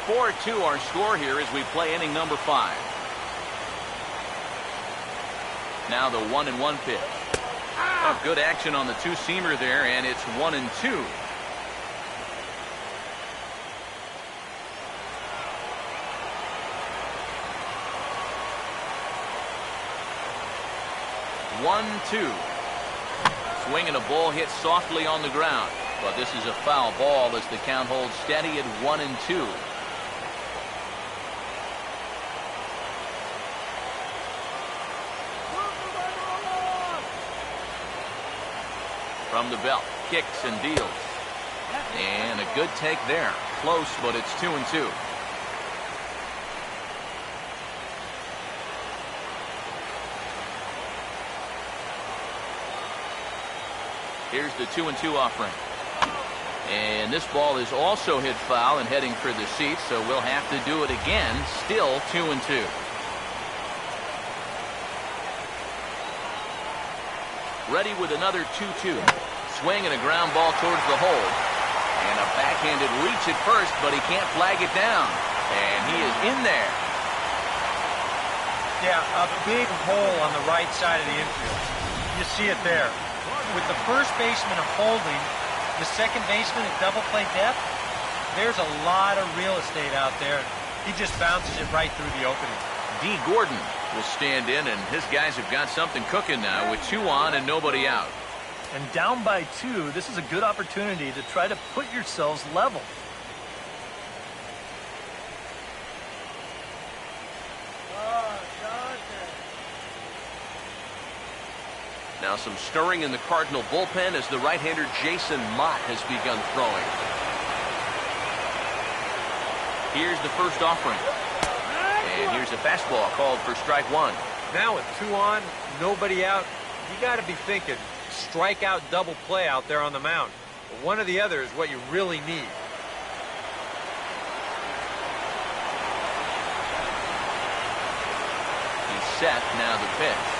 4-2 our score here as we play inning number 5. Now the 1-1 pitch. Oh, good action on the two-seamer there, and it's 1-2. Swing and a ball hit softly on the ground, but this is a foul ball as the count holds steady at 1-2. From the belt, kicks and deals. And a good take there. Close, but it's 2-2. Here's the 2-2 offering. And this ball is also hit foul and heading for the seats, so we'll have to do it again. Still 2-2. Ready with another 2-2. Swing and a ground ball towards the hole. And a backhanded reach at first, but he can't flag it down. And he is in there. Yeah, a big hole on the right side of the infield. You see it there. With the first baseman holding, the second baseman at double play depth, there's a lot of real estate out there. He just bounces it right through the opening. D. Gordon will stand in, and his guys have got something cooking now with 2 on and nobody out. And down by 2, this is a good opportunity to try to put yourselves level. Now some stirring in the Cardinal bullpen as the right-hander Jason Mott has begun throwing. Here's the first offering. And here's a fastball called for strike 1. Now with 2 on, nobody out, you got to be thinking strikeout double play out there on the mound. One or the other is what you really need. He's set, now the pitch.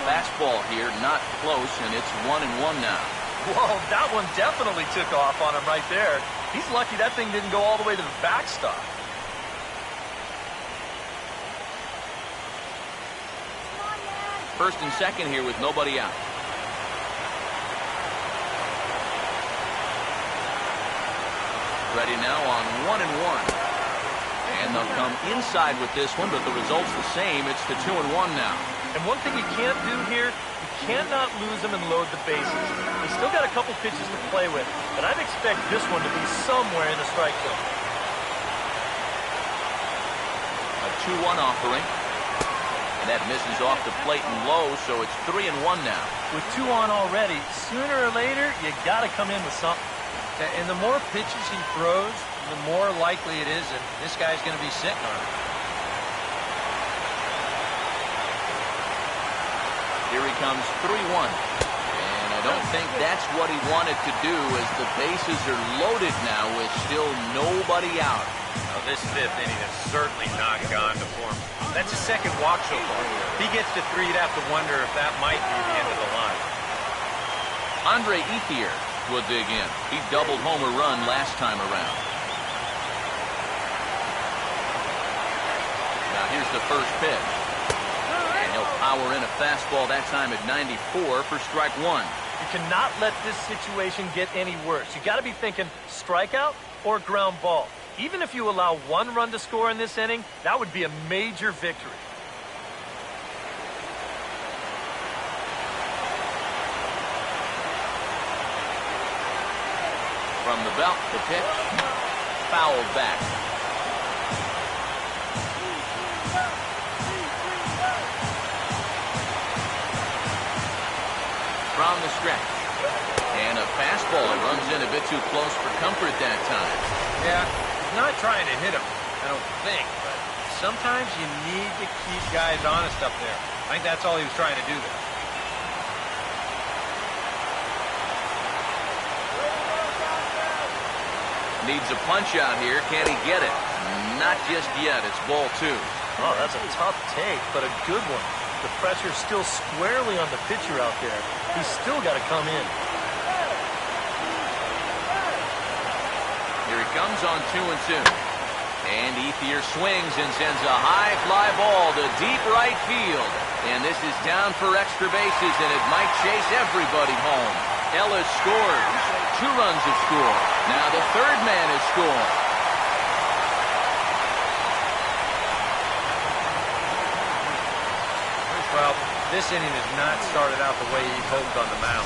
Fastball here, not close, and it's 1-1 now. Whoa, that one definitely took off on him right there. He's lucky that thing didn't go all the way to the backstop. First and second here with nobody out. Ready now on 1-1. And they'll come inside with this one, but the result's the same. It's the 2-1 now. And one thing you can't do here, you cannot lose them and load the bases. He's still got a couple pitches to play with, but I'd expect this one to be somewhere in the strike zone. A 2-1 offering. And that misses off the plate and low, so it's 3-1 now. With 2 on already, sooner or later, you got to come in with something. And the more pitches he throws, the more likely it is that this guy's going to be sitting on it. Here he comes, 3-1. And I don't think that's what he wanted to do as the bases are loaded now with still nobody out. Now, this 5th inning has certainly not gone to form. That's his second walk so far. If he gets to 3, you'd have to wonder if that might be the end of the line. Andre Ethier will dig in. He doubled home a run last time around. Now here's the first pitch. And he'll power in a fastball that time at 94 for strike 1. You cannot let this situation get any worse. You got to be thinking strikeout or ground ball. Even if you allow 1 run to score in this inning, that would be a major victory. From the belt, the pitch, fouled back. down the stretch. And a fastball runs in a bit too close for comfort that time. Yeah, he's not trying to hit him, I don't think, but sometimes you need to keep guys honest up there. I think that's all he was trying to do there. Needs a punch out here. Can he get it? Not just yet. It's ball 2. Oh, that's a tough take, but a good one. The pressure's still squarely on the pitcher out there. He's still got to come in. Here he comes on 2-2. And Ethier swings and sends a high fly ball to deep right field. And this is down for extra bases, and it might chase everybody home. Ellis scores. 2 runs have scored. Now the third man has scored. Well, this inning has not started out the way he hoped on the mound.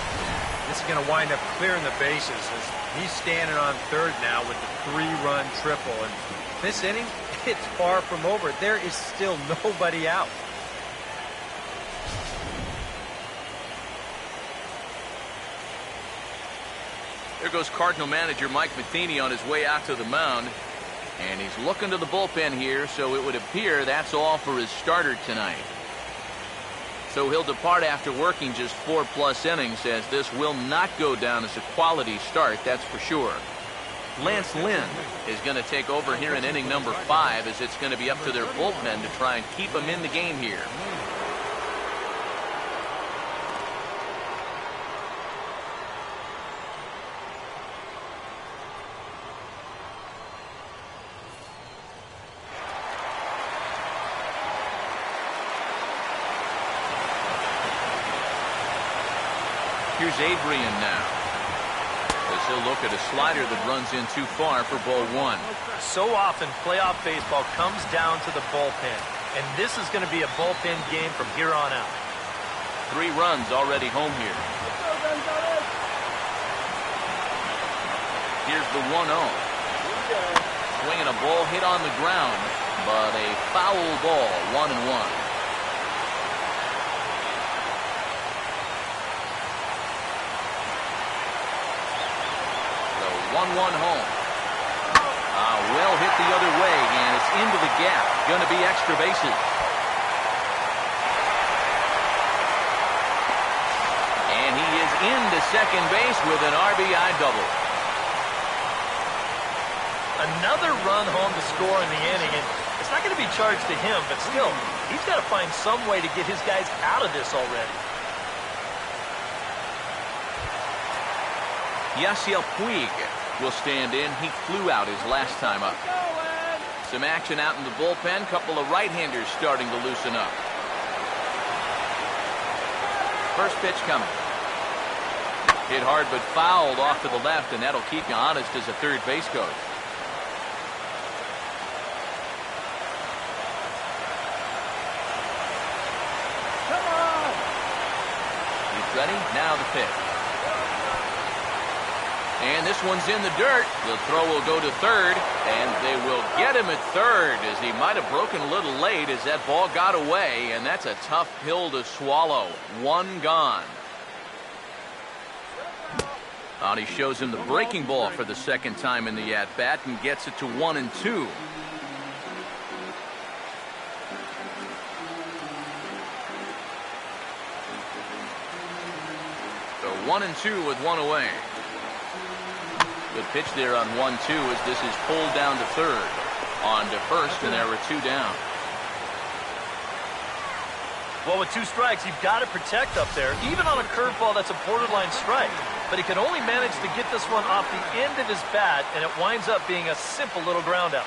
This is going to wind up clearing the bases as he's standing on third now with the 3-run triple. And this inning, it's far from over. There is still nobody out. There goes Cardinal manager Mike Matheny on his way out to the mound. And he's looking to the bullpen here, so it would appear that's all for his starter tonight. So he'll depart after working just 4+ innings, as this will not go down as a quality start, that's for sure. Lance Lynn is going to take over here in inning number 5, as it's going to be up to their bullpen to try and keep him in the game here. Here's Adrian now, as he'll look at a slider that runs in too far for ball 1. So often, playoff baseball comes down to the bullpen, and this is going to be a bullpen game from here on out. 3 runs already home here. Here's the 1-0. Swinging a ball hit on the ground, but a foul ball, 1-1. The 1-1 home. Well hit the other way, and it's into the gap. Going to be extra bases. And he is into second base with an RBI double. Another run home to score in the inning, and it's not going to be charged to him, but still, he's got to find some way to get his guys out of this already. Yasiel Puig will stand in. He flew out his last time up. Some action out in the bullpen. Couple of right-handers starting to loosen up. First pitch coming. Hit hard but fouled off to the left, and that'll keep you honest as a third base coach. He's ready. Now the pitch. And this one's in the dirt. The throw will go to third, and they will get him at third, as he might have broken a little late as that ball got away, and that's a tough pill to swallow. 1 gone. Out he shows him the breaking ball for the second time in the at-bat and gets it to 1-2. So 1-2 with 1 away. Good pitch there on 1-2 as this is pulled down to third. On to first, and there were 2 down. Well, with 2 strikes, you've got to protect up there, even on a curveball that's a borderline strike. But he can only manage to get this one off the end of his bat, and it winds up being a simple little ground out.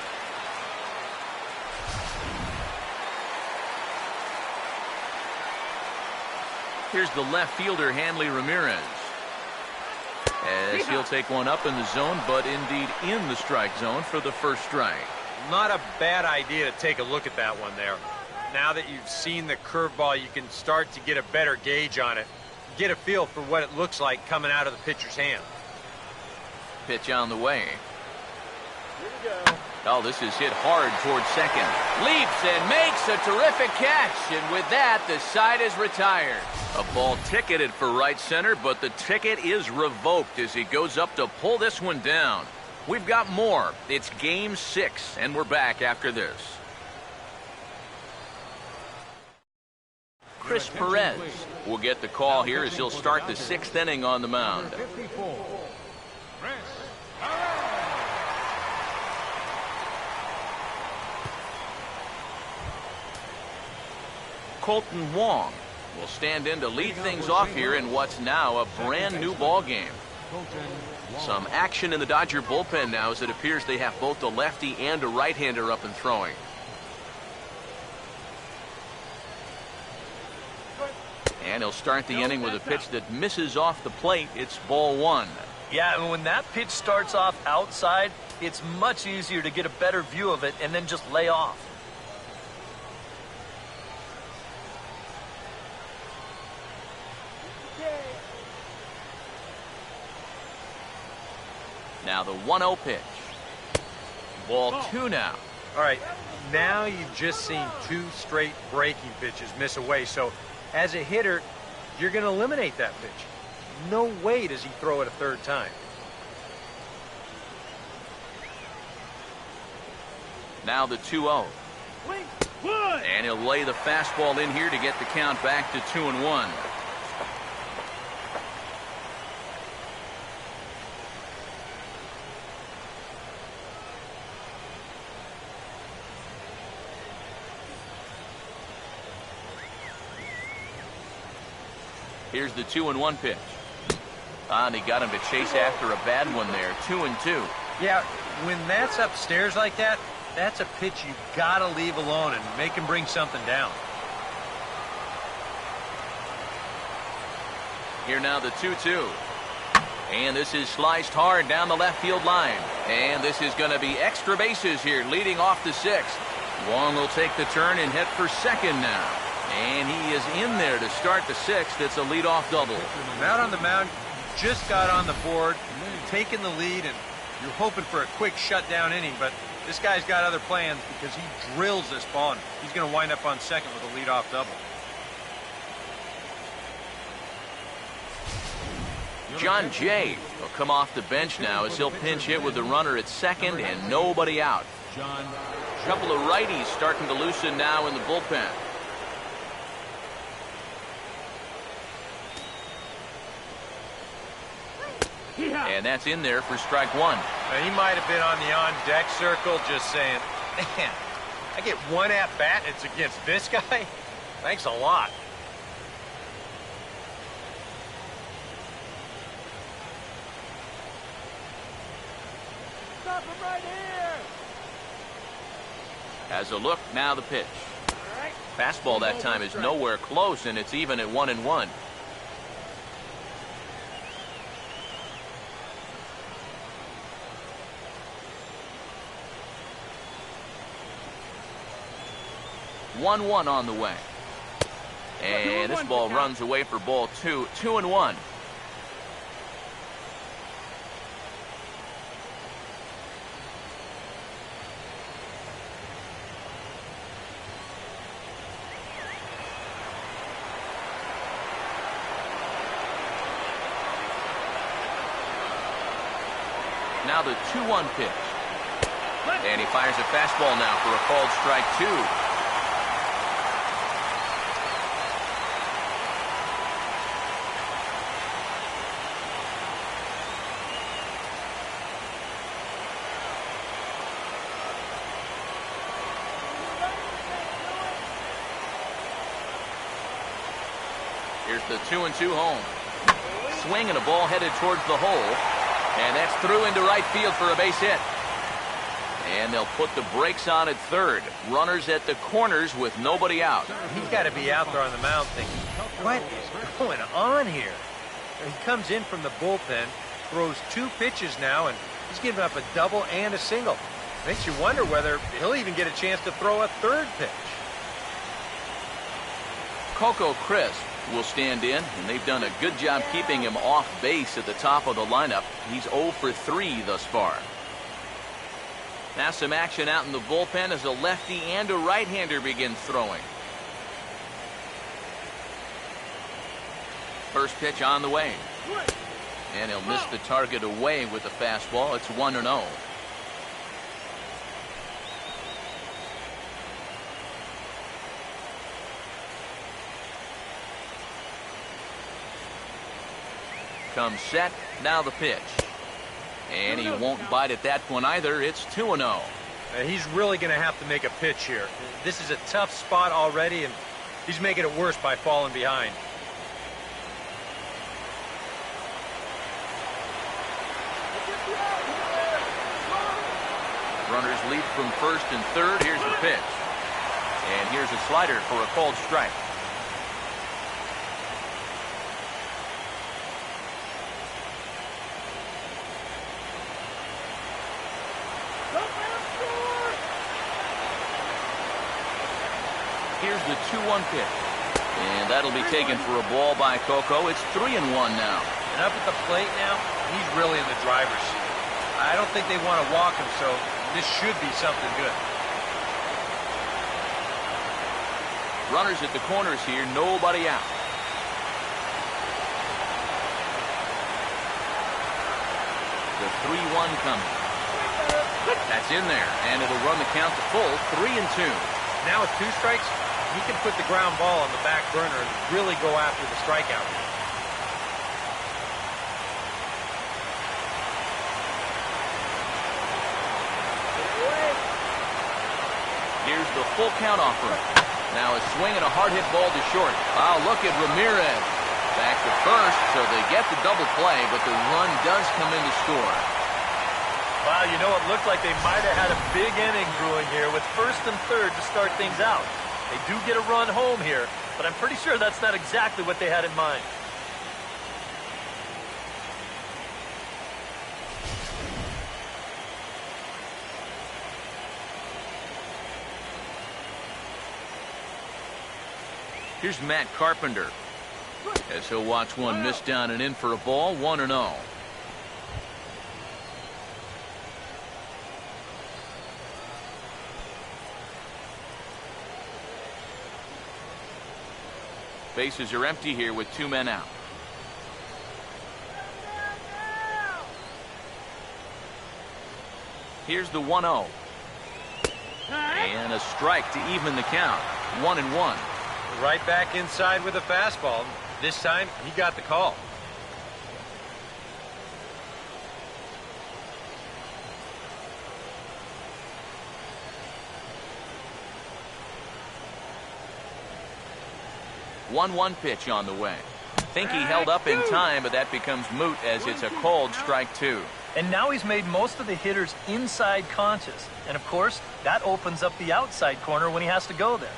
Here's the left fielder, Hanley Ramirez, as he'll take one up in the zone, but indeed in the strike zone for the first strike. Not a bad idea to take a look at that one there. Now that you've seen the curveball, you can start to get a better gauge on it. Get a feel for what it looks like coming out of the pitcher's hand. Pitch on the way. Oh, this is hit hard towards second. Leaps and makes a terrific catch. And with that, the side is retired. A ball ticketed for right center, but the ticket is revoked as he goes up to pull this one down. We've got more. It's Game 6, and we're back after this. Chris Perez will get the call here as he'll start the 6th inning on the mound. Colton Wong will stand in to lead things off here in what's now a brand new ball game. Some action in the Dodger bullpen now as it appears they have both a lefty and a right-hander up and throwing. And he'll start the inning with a pitch that misses off the plate. It's ball 1. Yeah, and when that pitch starts off outside, it's much easier to get a better view of it and then just lay off. Now the 1-0 pitch. Ball 2 now. All right, now you've just seen 2 straight breaking pitches miss away. So as a hitter, you're going to eliminate that pitch. No way does he throw it a third time. Now the 2-0. And he'll lay the fastball in here to get the count back to 2-1. Here's the 2-1 pitch. And he got him to chase after a bad one there. 2-2. Yeah, when that's upstairs like that, that's a pitch you got to leave alone and make him bring something down. Here now the 2-2. And this is sliced hard down the left field line. And this is going to be extra bases here leading off the 6th. Wong will take the turn and head for second now. And he is in there to start the 6th. It's a leadoff double. Out on the mound, just got on the board, taking the lead, and you're hoping for a quick shutdown inning, but this guy's got other plans because he drills this ball, and he's going to wind up on second with a leadoff double. John Jay will come off the bench now as he'll pinch hit with the runner at second and nobody out. A couple of righties starting to loosen now in the bullpen. And that's in there for strike 1. Now, he might have been on the on-deck circle just saying, man, I get one at-bat, it's against this guy? Thanks a lot. Stop him right here. As a look, now the pitch. Fastball that time is nowhere close, and it's even at 1-1. One on the way. And this ball runs away for ball 2. 2-1. Now the 2-1 pitch. And he fires a fastball now for a called strike 2. Here's the 2-2 home. Swing and a ball headed towards the hole. And that's through into right field for a base hit. And they'll put the brakes on at third. Runners at the corners with nobody out. He's got to be out there on the mound thinking, what is going on here? He comes in from the bullpen, throws 2 pitches now, and he's given up a double and a single. Makes you wonder whether he'll even get a chance to throw a third pitch. Coco Crisp will stand in, and they've done a good job keeping him off base at the top of the lineup. He's 0 for 3 thus far. Now some action out in the bullpen as a lefty and a right-hander begin throwing. First pitch on the way. And he'll miss the target away with the fastball. It's 1-0. Comes set. Now the pitch. And he won't bite at that one either. It's 2-0. He's really going to have to make a pitch here. This is a tough spot already, and he's making it worse by falling behind. Runners lead from first and third. Here's the pitch. And here's a slider for a called strike. Here's the 2-1 pitch. And that'll be taken for a ball by Coco. It's 3-1 now. And up at the plate now, he's really in the driver's seat. I don't think they want to walk him, so this should be something good. Runners at the corners here, nobody out. The 3-1 coming. That's in there, and it'll run the count to full, 3-2. Now with 2 strikes, he can put the ground ball on the back burner and really go after the strikeout. Here's the full count offering. Now a swing and a hard hit ball to short. Oh, look at Ramirez. Back to first, so they get the double play, but the run does come in to score. Wow, you know, it looked like they might have had a big inning brewing here with first and third to start things out. They do get a run home here, but I'm pretty sure that's not exactly what they had in mind. Here's Matt Carpenter as he'll watch one miss down and in for a ball, 1-0. Bases are empty here with 2 men out. Here's the 1-0. And a strike to even the count. 1-1. Right back inside with a fastball. This time, he got the call. One pitch on the way. Think he held up in time, but that becomes moot as it's a called strike 2. And now he's made most of the hitters inside conscious. And of course, that opens up the outside corner when he has to go there.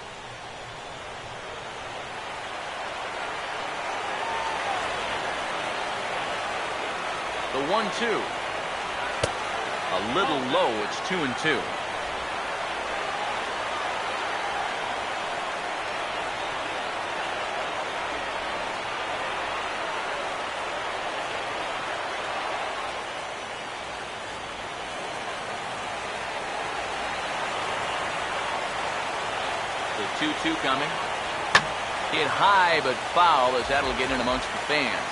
The 1-2. A little low. It's 2-2. The 2-2 coming. Hit high but foul as that'll get in amongst the fans.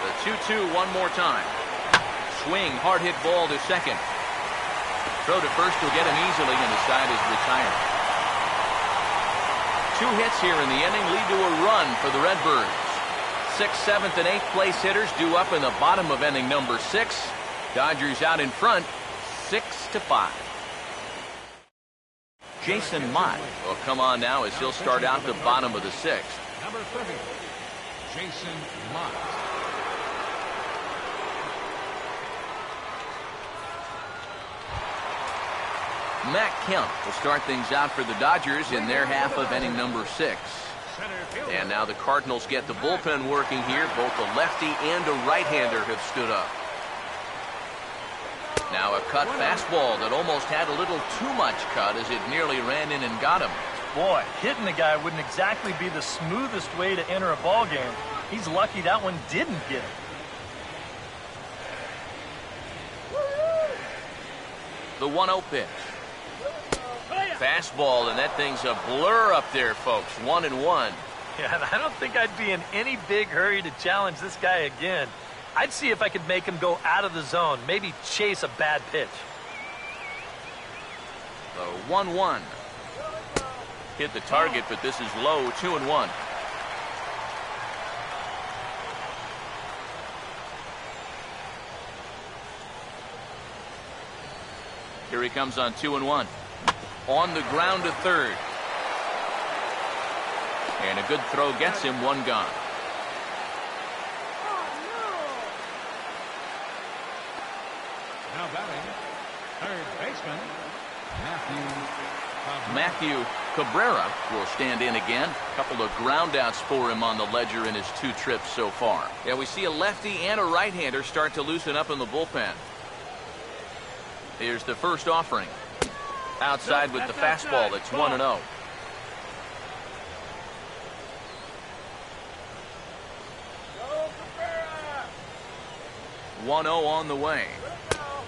The 2-2 one more time. Swing, hard hit ball to second. Throw to first will get him easily, and the side is retired. 2 hits here in the inning lead to a run for the Redbirds. 6th, 7th, and 8th place hitters due up in the bottom of inning number 6. Dodgers out in front, 6-5. Jason Mott will come on now as he'll start out the bottom of the 6th. Number 30, Jason Mott. Matt Kemp will start things out for the Dodgers in their half of inning number 6. And now the Cardinals get the bullpen working here. Both a lefty and a right-hander have stood up. Now a cut fastball that almost had a little too much cut as it nearly ran in and got him. Boy, hitting the guy wouldn't exactly be the smoothest way to enter a ball game, He's lucky that one didn't get him. The 1-0 pitch. Fastball, and that thing's a blur up there, folks. 1-1. Yeah, and I don't think I'd be in any big hurry to challenge this guy again. I'd see if I could make him go out of the zone, maybe chase a bad pitch. The 1-1. Hit the target, but this is low. 2-1. Here he comes on 2-1. On the ground to third. And a good throw gets him. One gone. Now batting, third baseman, Matthew Cabrera will stand in again. A couple of ground outs for him on the ledger in his 2 trips so far. Yeah, we see a lefty and a right-hander start to loosen up in the bullpen. Here's the first offering. Outside with the fastball. It's 1-0. On the way.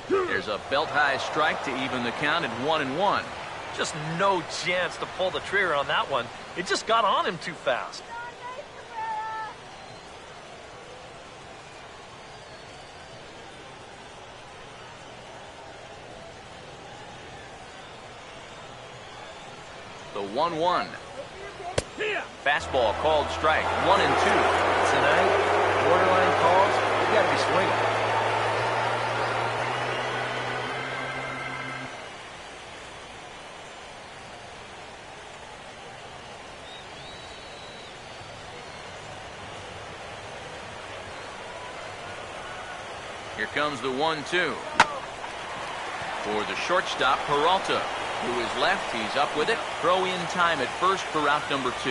There's a belt-high strike to even the count at 1-1. Just no chance to pull the trigger on that one. It just got on him too fast. The 1-1. Fastball called strike. 1-2. Tonight, borderline calls, you got to be swinging. Here comes the 1-2. For the shortstop, Peralta, who is left. He's up with it. Throw in time at first for out number 2.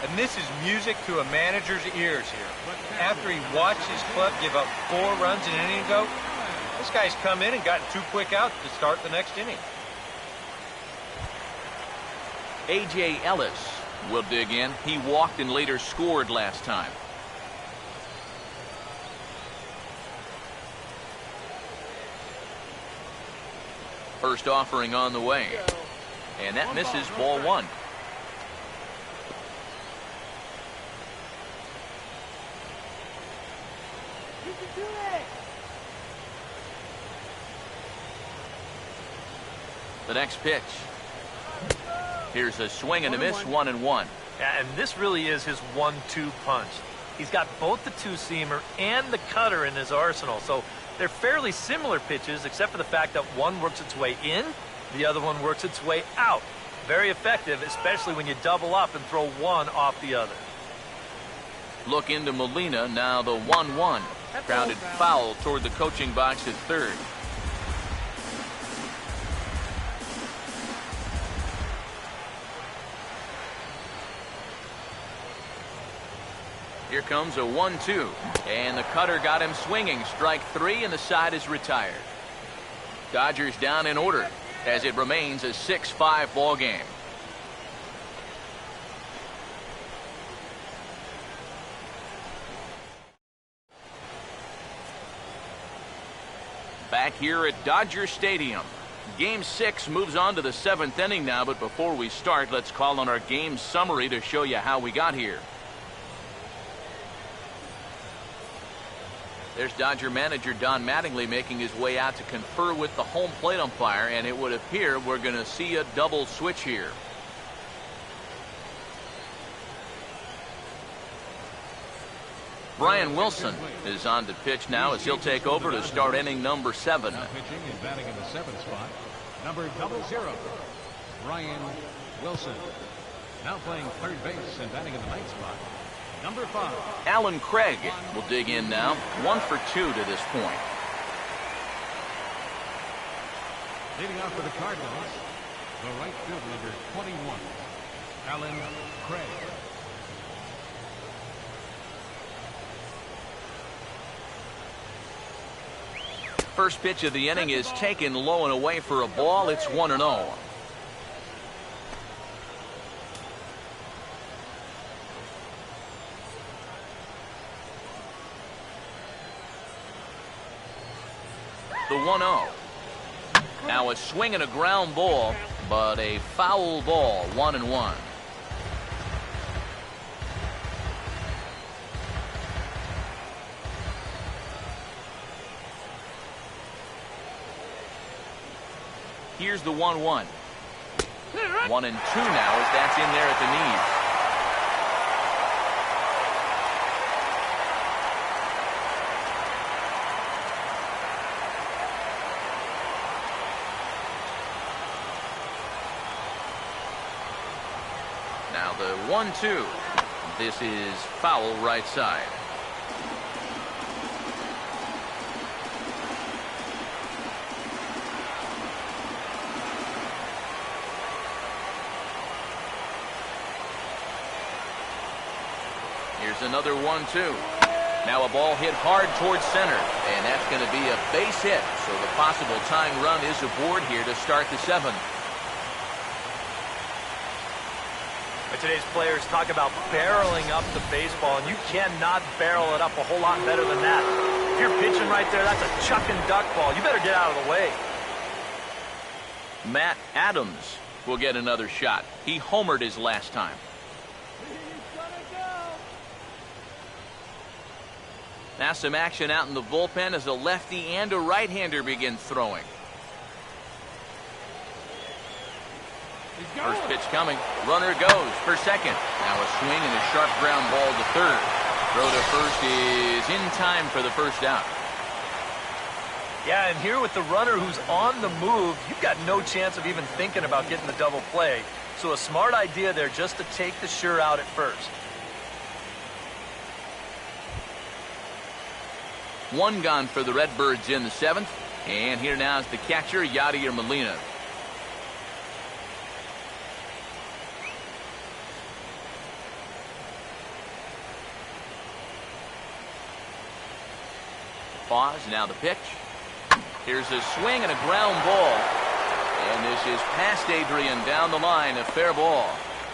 And this is music to a manager's ears here. After he watched his club give up 4 runs an inning ago, this guy's come in and gotten 2 quick outs to start the next inning. A.J. Ellis will dig in. He walked and later scored last time. First offering on the way. And that misses. Ball 1. The next pitch. Here's a swing and a miss. 1-1. Yeah, and this really is his 1-2 punch. He's got both the 2-seamer and the cutter in his arsenal, so they're fairly similar pitches, except for the fact that one works its way in, the other one works its way out. Very effective, especially when you double up and throw one off the other. Look into Molina. Now the 1-1. Grounded foul toward the coaching box at third. Here comes a 1-2. And the cutter got him swinging. Strike 3, and the side is retired. Dodgers down in order as it remains a 6-5 ball game. Back here at Dodger Stadium. Game 6 moves on to the 7th inning now, but before we start, let's call on our game summary to show you how we got here. There's Dodger manager Don Mattingly making his way out to confer with the home plate umpire, and it would appear we're going to see a double switch here. Brian Wilson is on to pitch now as he'll take over to start inning number 7. Now pitching and batting in the 7th spot, number 00, Brian Wilson. Now playing third base and batting in the 9th spot, number 5. Alan Craig will dig in now. 1 for 2 to this point. Leading off for the Cardinals, the right field number 21, Alan Craig. First pitch of the inning is taken low and away for a ball. It's 1-0. the 1-0. Now a swing and a ground ball, but a foul ball, 1-1. Here's the 1-1. 1-2 now as that's in there at the knees. Now the 1-2. This is foul right side. Here's another 1-2. Now a ball hit hard towards center, and that's going to be a base hit. So the possible tying run is aboard here to start the 7th. Today's players talk about barreling up the baseball, and you cannot barrel it up a whole lot better than that. If you're pitching right there, that's a chuck and duck ball. You better get out of the way. Matt Adams will get another shot. He homered his last time. Now some action out in the bullpen as a lefty and a right-hander begin throwing. First pitch coming. Runner goes for second. Now a swing and a sharp ground ball to third. Throw to first is in time for the first out. Yeah, and here with the runner who's on the move, you've got no chance of even thinking about getting the double play. So a smart idea there just to take the sure out at first. One gone for the Redbirds in the 7th. And here now is the catcher, Yadier Molina. Pause, now the pitch. Here's a swing and a ground ball. And this is past Adrian down the line, a fair ball.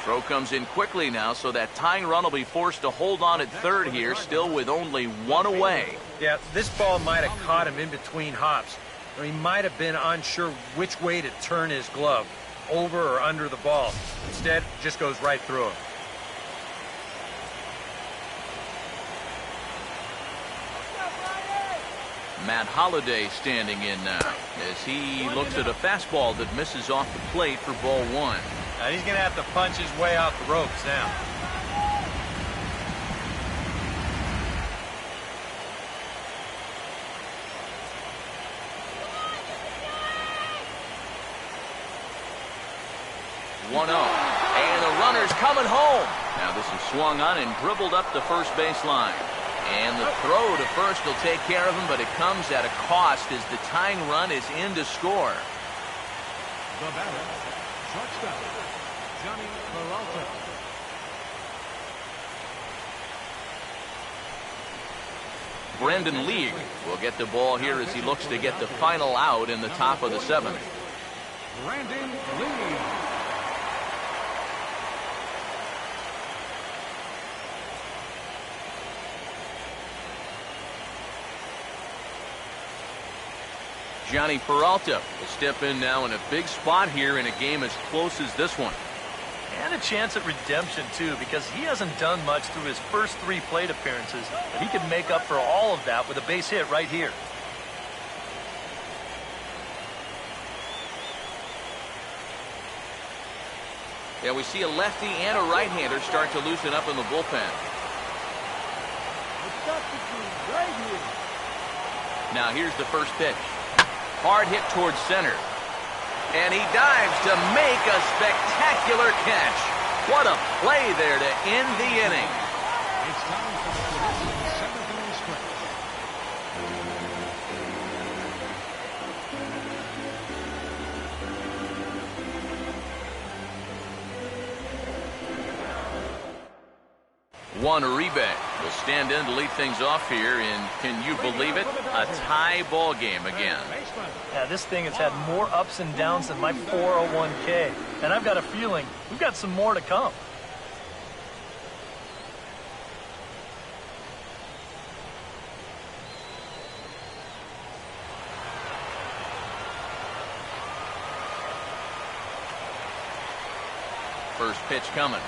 Throw comes in quickly now, so that tying run will be forced to hold on at third here, still with only one away. Yeah, this ball might have caught him in between hops. Or he might have been unsure which way to turn his glove, over or under the ball. Instead, it just goes right through him. Matt Holliday standing in now as he looks at a fastball that misses off the plate for ball 1. Now he's going to have to punch his way off the ropes now. And the runner's coming home. Now this is swung on and dribbled up the first base line. And the throw to first will take care of him, but it comes at a cost as the tying run is in to score. The batter, shortstop, Johnny Peralta. Brandon League will get the ball here as he looks to get the final out in the top of the 7th. Brandon League. Johnny Peralta will step in now in a big spot here in a game as close as this one. And a chance at redemption, too, because he hasn't done much through his first 3 plate appearances. But he could make up for all of that with a base hit right here. Yeah, we see a lefty and a right-hander start to loosen up in the bullpen. Now here's the first pitch. Hard hit towards center. And he dives to make a spectacular catch. What a play there to end the inning. It's time for the traditional 7th inning stretch. Juan Uribe will stand in to lead things off here, and can you believe it? A tie ball game again. Yeah, this thing has had more ups and downs than my 401k, and I've got a feeling we've got some more to come. First pitch coming.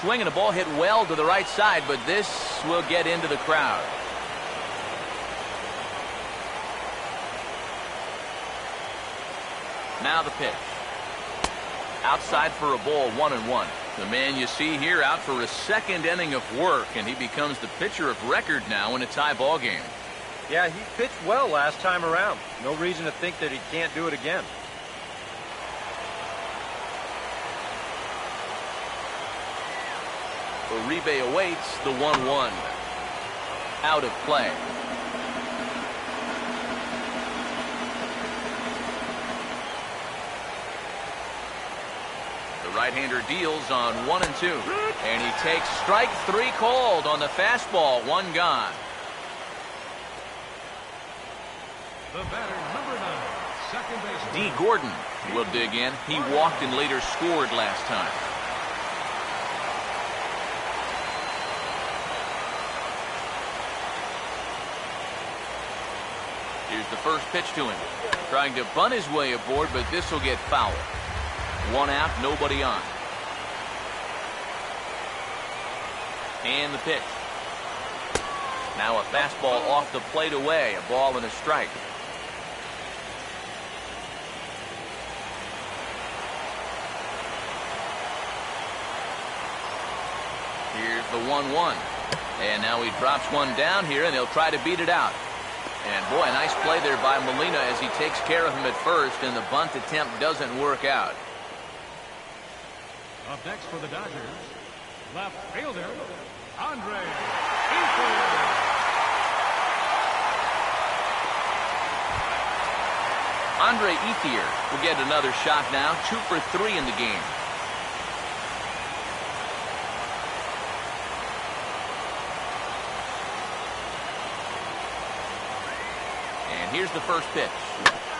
Swinging, a ball hit well to the right side, but this will get into the crowd. Now the pitch. Outside for a ball, 1-1. The man you see here out for a second inning of work, and he becomes the pitcher of record now in a tie ball game. Yeah, he pitched well last time around. No reason to think that he can't do it again. Uribe awaits the 1-1. Out of play. The right-hander deals on 1-2. And he takes strike 3 called on the fastball. 1 gone. The batter, number 9, second baseman. D. Gordon will dig in. He walked and later scored last time. Here's the first pitch to him. Trying to bunt his way aboard, but this will get foul. 1 out, nobody on. And the pitch. Now a fastball off the plate away. A ball and a strike. Here's the 1-1. And now he drops one down here, and he'll try to beat it out. And boy, a nice play there by Molina as he takes care of him at first, and the bunt attempt doesn't work out. Up next for the Dodgers, left fielder, Andre Ethier. Andre Ethier will get another shot now, 2 for 3 in the game. And here's the first pitch.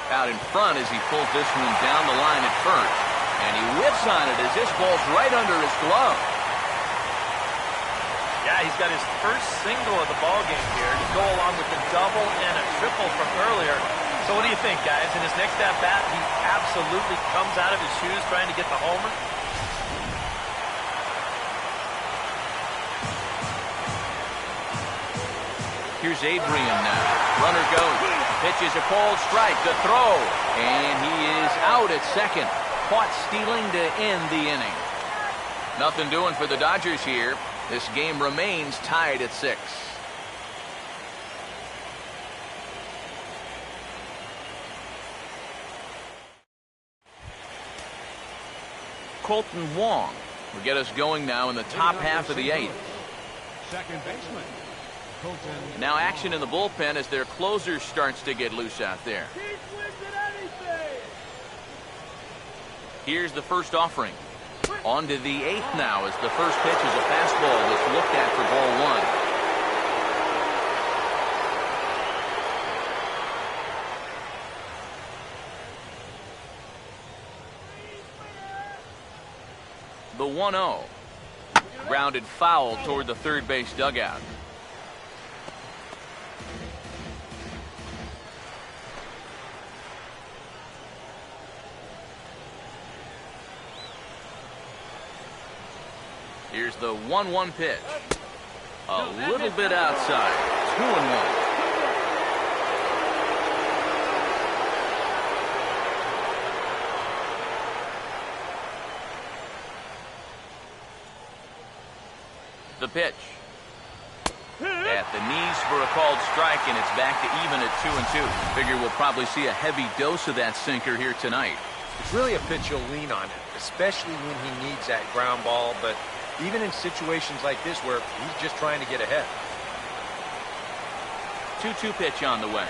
Out in front as he pulls this one down the line at first. And he whips on it as this ball's right under his glove. Yeah, he's got his first single of the ball game here to go along with the double and a triple from earlier. So what do you think, guys? In his next at-bat, he absolutely comes out of his shoes trying to get the homer. Here's Adrian now. Runner goes. Pitches a called strike. The throw. And he is out at second. Caught stealing to end the inning. Nothing doing for the Dodgers here. This game remains tied at 6. Colton Wong will get us going now in the top half of the 8th. Second baseman, Colton. Now action in the bullpen as their closer starts to get loose out there. Here's the first offering. On to the 8th now as the first pitch is a fastball that's looked at for ball 1. The 1-0. Grounded foul toward the third base dugout. Here's the 1-1 pitch. A little bit outside. 2-1. The pitch. At the knees for a called strike, and it's back to even at 2-2. Figure we'll probably see a heavy dose of that sinker here tonight. It's really a pitch you'll lean on it, especially when he needs that ground ball, but even in situations like this where he's just trying to get ahead. 2-2 pitch on the way.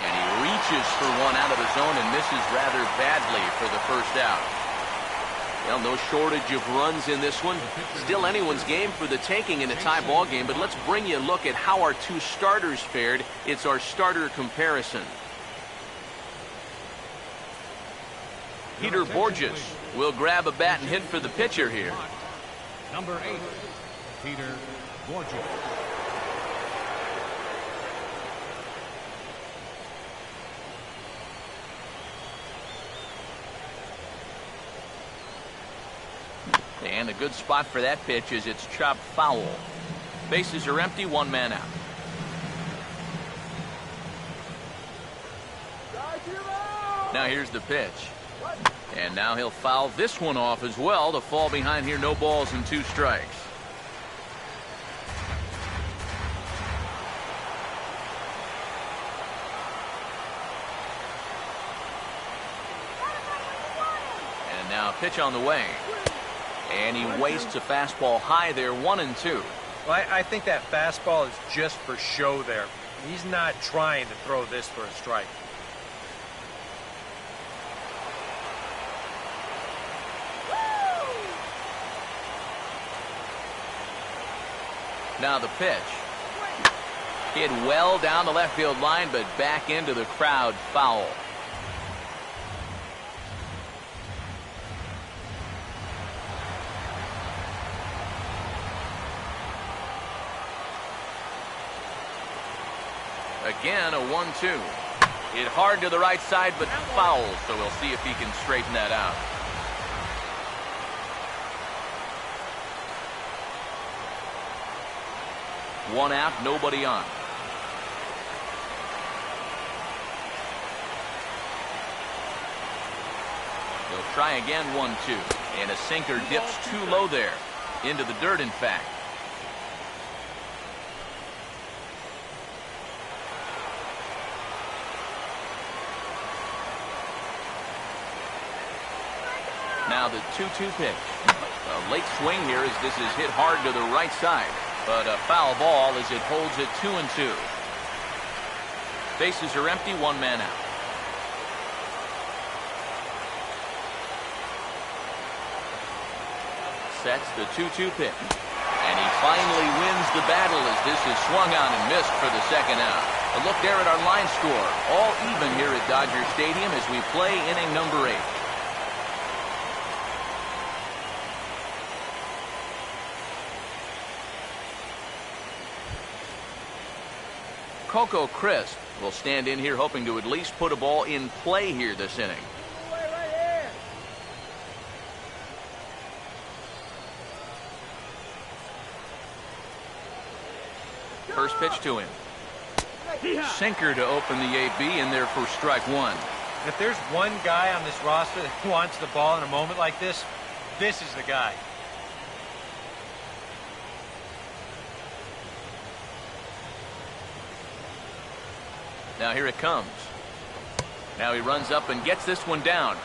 And he reaches for one out of the zone and misses rather badly for the first out. Well, no shortage of runs in this one. Still anyone's game for the taking in a tie ball game, but let's bring you a look at how our two starters fared. It's our starter comparison. Peter Borges will grab a bat and hit for the pitcher here. Number 8, Peter Borges. And a good spot for that pitch is it's chopped foul. Bases are empty, one man out. Now here's the pitch. And now he'll foul this one off as well to fall behind here. No balls and 2 strikes. And now pitch on the way. And he wastes a fastball high there, 1-2. Well, I think that fastball is just for show there. He's not trying to throw this for a strike. Now the pitch. Hit well down the left field line, but back into the crowd, foul. Again, a 1-2. Hit hard to the right side, but foul, so we'll see if he can straighten that out. One out, nobody on. He'll try again, 1-2. And a sinker dips too low there. Into the dirt, in fact. Now the 2-2 pitch. A late swing here as this is hit hard to the right side. But a foul ball as it holds it 2-2. Bases are empty, one man out. Sets the 2-2 pitch. And he finally wins the battle as this is swung on and missed for the second out. A look there at our line score. All even here at Dodger Stadium as we play inning number 8. Coco Crisp will stand in here hoping to at least put a ball in play here this inning. First pitch to him. Sinker to open the AB in there for strike 1. If there's one guy on this roster that wants the ball in a moment like this, this is the guy. Now here it comes. Now he runs up and gets this one down.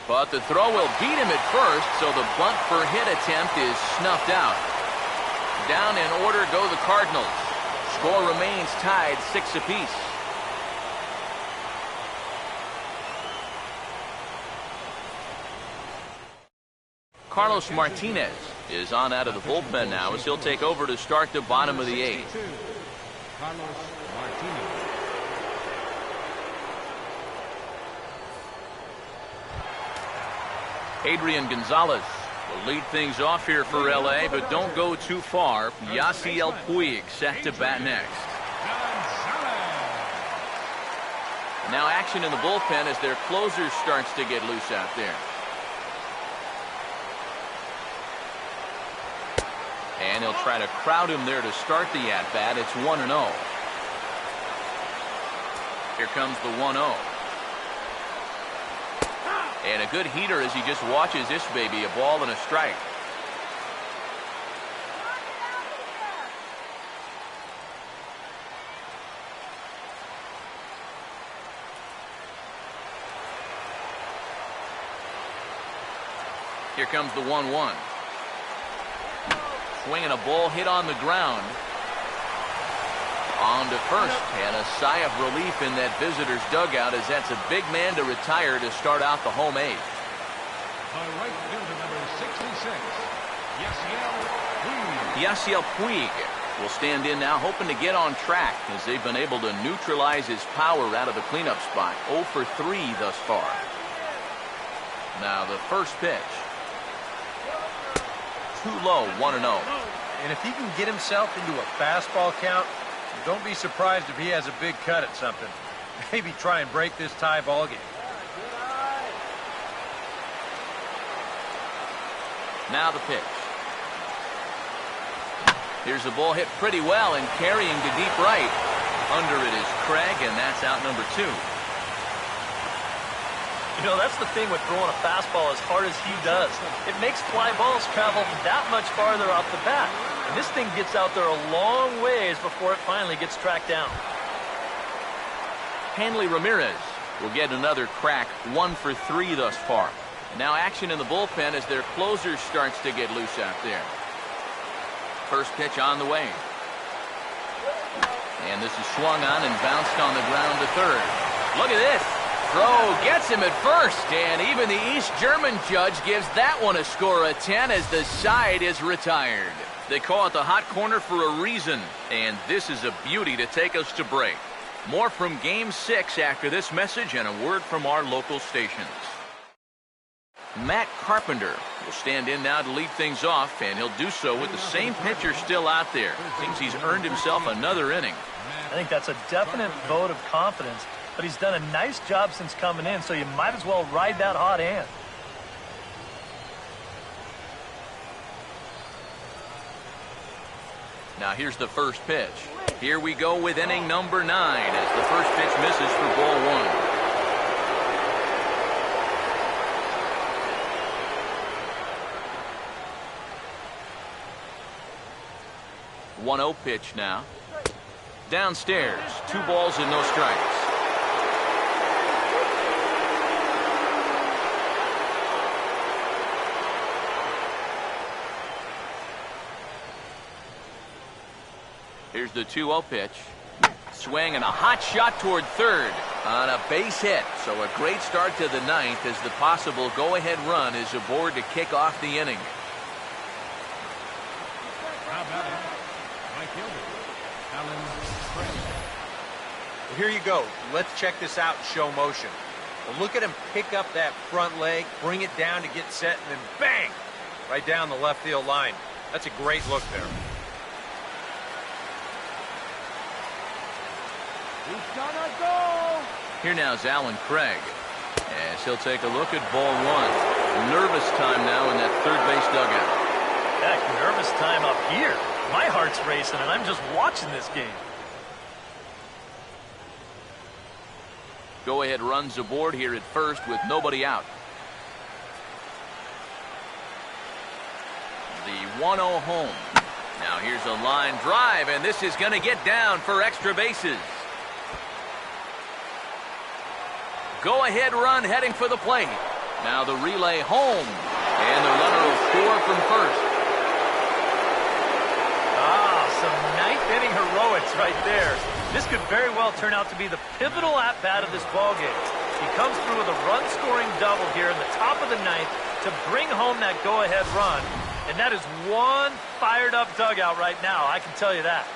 But the throw will beat him at first, so the bunt for hit attempt is snuffed out. Down in order go the Cardinals. Score remains tied 6 apiece. Carlos Martinez is on out of the bullpen now as he'll take over to start the bottom of the 8th. Carlos Martinez. Adrian Gonzalez will lead things off here for LA, but don't go too far. Yasiel Puig set to bat next. Now action in the bullpen as their closer starts to get loose out there. And he'll try to crowd him there to start the at-bat. It's 1-0. Here comes the 1-0. And a good heater as he just watches this baby, a ball and a strike. Here comes the 1-1. Swinging a ball hit on the ground. On to first, and a sigh of relief in that visitor's dugout as that's a big man to retire to start out the home 8th. Right fielder number 66, Yasiel Puig will stand in now, hoping to get on track as they've been able to neutralize his power out of the cleanup spot. 0 for 3 thus far. Now the first pitch. Too low, 1-0. And if he can get himself into a fastball count, don't be surprised if he has a big cut at something. Maybe try and break this tie ball game. Now the pitch. Here's the ball hit pretty well and carrying to deep right. Under it is Craig, and that's out number 2. You know, that's the thing with throwing a fastball as hard as he does. It makes fly balls travel that much farther off the bat. And this thing gets out there a long ways before it finally gets tracked down. Hanley Ramirez will get another crack, 1 for 3 thus far. Now action in the bullpen as their closer starts to get loose out there. First pitch on the way. And this is swung on and bounced on the ground to third. Look at this. Throw gets him at first, and even the East German judge gives that one a score of 10 as the side is retired. They call it the hot corner for a reason, and this is a beauty to take us to break. More from Game 6 after this message and a word from our local stations. Matt Carpenter will stand in now to lead things off, and he'll do so with the same pitcher still out there. Seems he's earned himself another inning. I think that's a definite vote of confidence, but he's done a nice job since coming in, so you might as well ride that hot hand. Now here's the first pitch. Here we go with inning number 9 as the first pitch misses for ball 1. 1-0 pitch now. Downstairs, 2 balls and no strikes. Here's the 2-0 pitch. Swing and a hot shot toward third on a base hit. So a great start to the 9th as the possible go-ahead run is aboard to kick off the inning. How about it? Right fielder, Alan Craig. Well, here you go. Let's check this out in show motion. Well, look at him pick up that front leg, bring it down to get set, and then bang! Right down the left field line. That's a great look there. He's gonna go! Here now is Alan Craig as he'll take a look at ball 1. Nervous time now in that third base dugout. Heck, nervous time up here. My heart's racing, and I'm just watching this game. Go-ahead runs aboard here at first with nobody out. The 1-0 home. Now here's a line drive, and this is going to get down for extra bases. Go-ahead run heading for the plate. Now the relay home, and the runner will score from first. Some ninth-inning heroics right there. This could very well turn out to be the pivotal at-bat of this ballgame. He comes through with a run-scoring double here in the top of the 9th to bring home that go-ahead run. And that is one fired-up dugout right now, I can tell you that.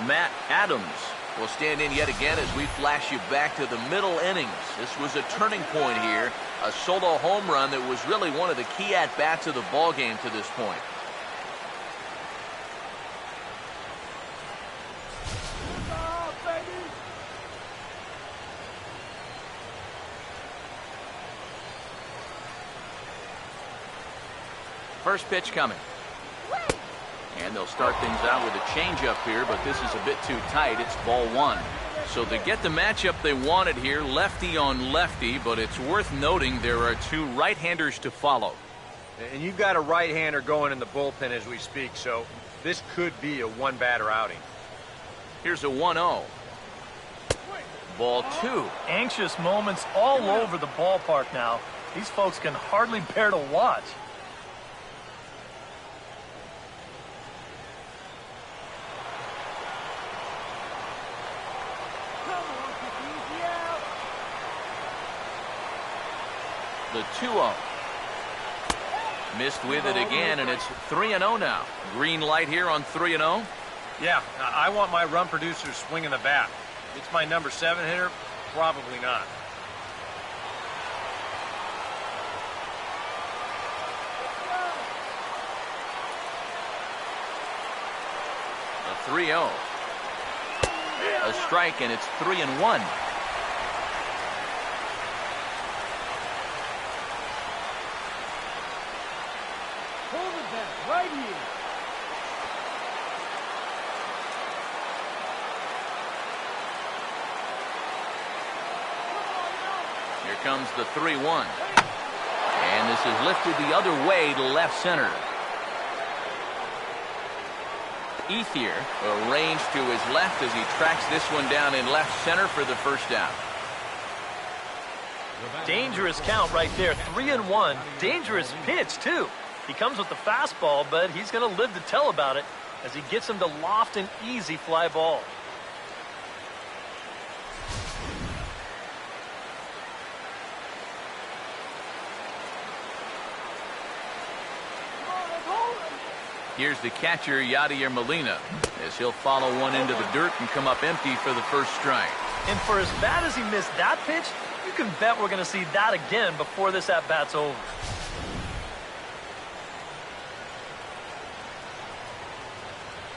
Matt Adams will stand in yet again as we flash you back to the middle innings. This was a turning point here, a solo home run that was really one of the key at-bats of the ball game to this point. First pitch coming. And they'll start things out with a changeup here, but this is a bit too tight. It's ball 1. So they get the matchup they wanted here, lefty on lefty, but it's worth noting there are 2 right-handers to follow. And you've got a right-hander going in the bullpen as we speak, so this could be a one-batter outing. Here's a 1-0. Ball 2. Anxious moments all over the ballpark now. These folks can hardly bear to watch. The 2-0. Missed with it again, and it's 3-0 now. Green light here on 3-0. Yeah, I want my run producer swinging the bat. It's my number 7 hitter, probably not. The 3-0. A strike, and it's 3-1. Hold it back, right here. Here comes the 3-1. And this is lifted the other way to left center. Ethier arranged to his left as he tracks this one down in left center for the first out. Dangerous count right there. 3-1. Dangerous pitch, too. He comes with the fastball, but he's going to live to tell about it as he gets him to loft an easy fly ball. Here's the catcher, Yadier Molina, as he'll follow one into the dirt and come up empty for the first strike. And for as bad as he missed that pitch, you can bet we're going to see that again before this at-bat's over.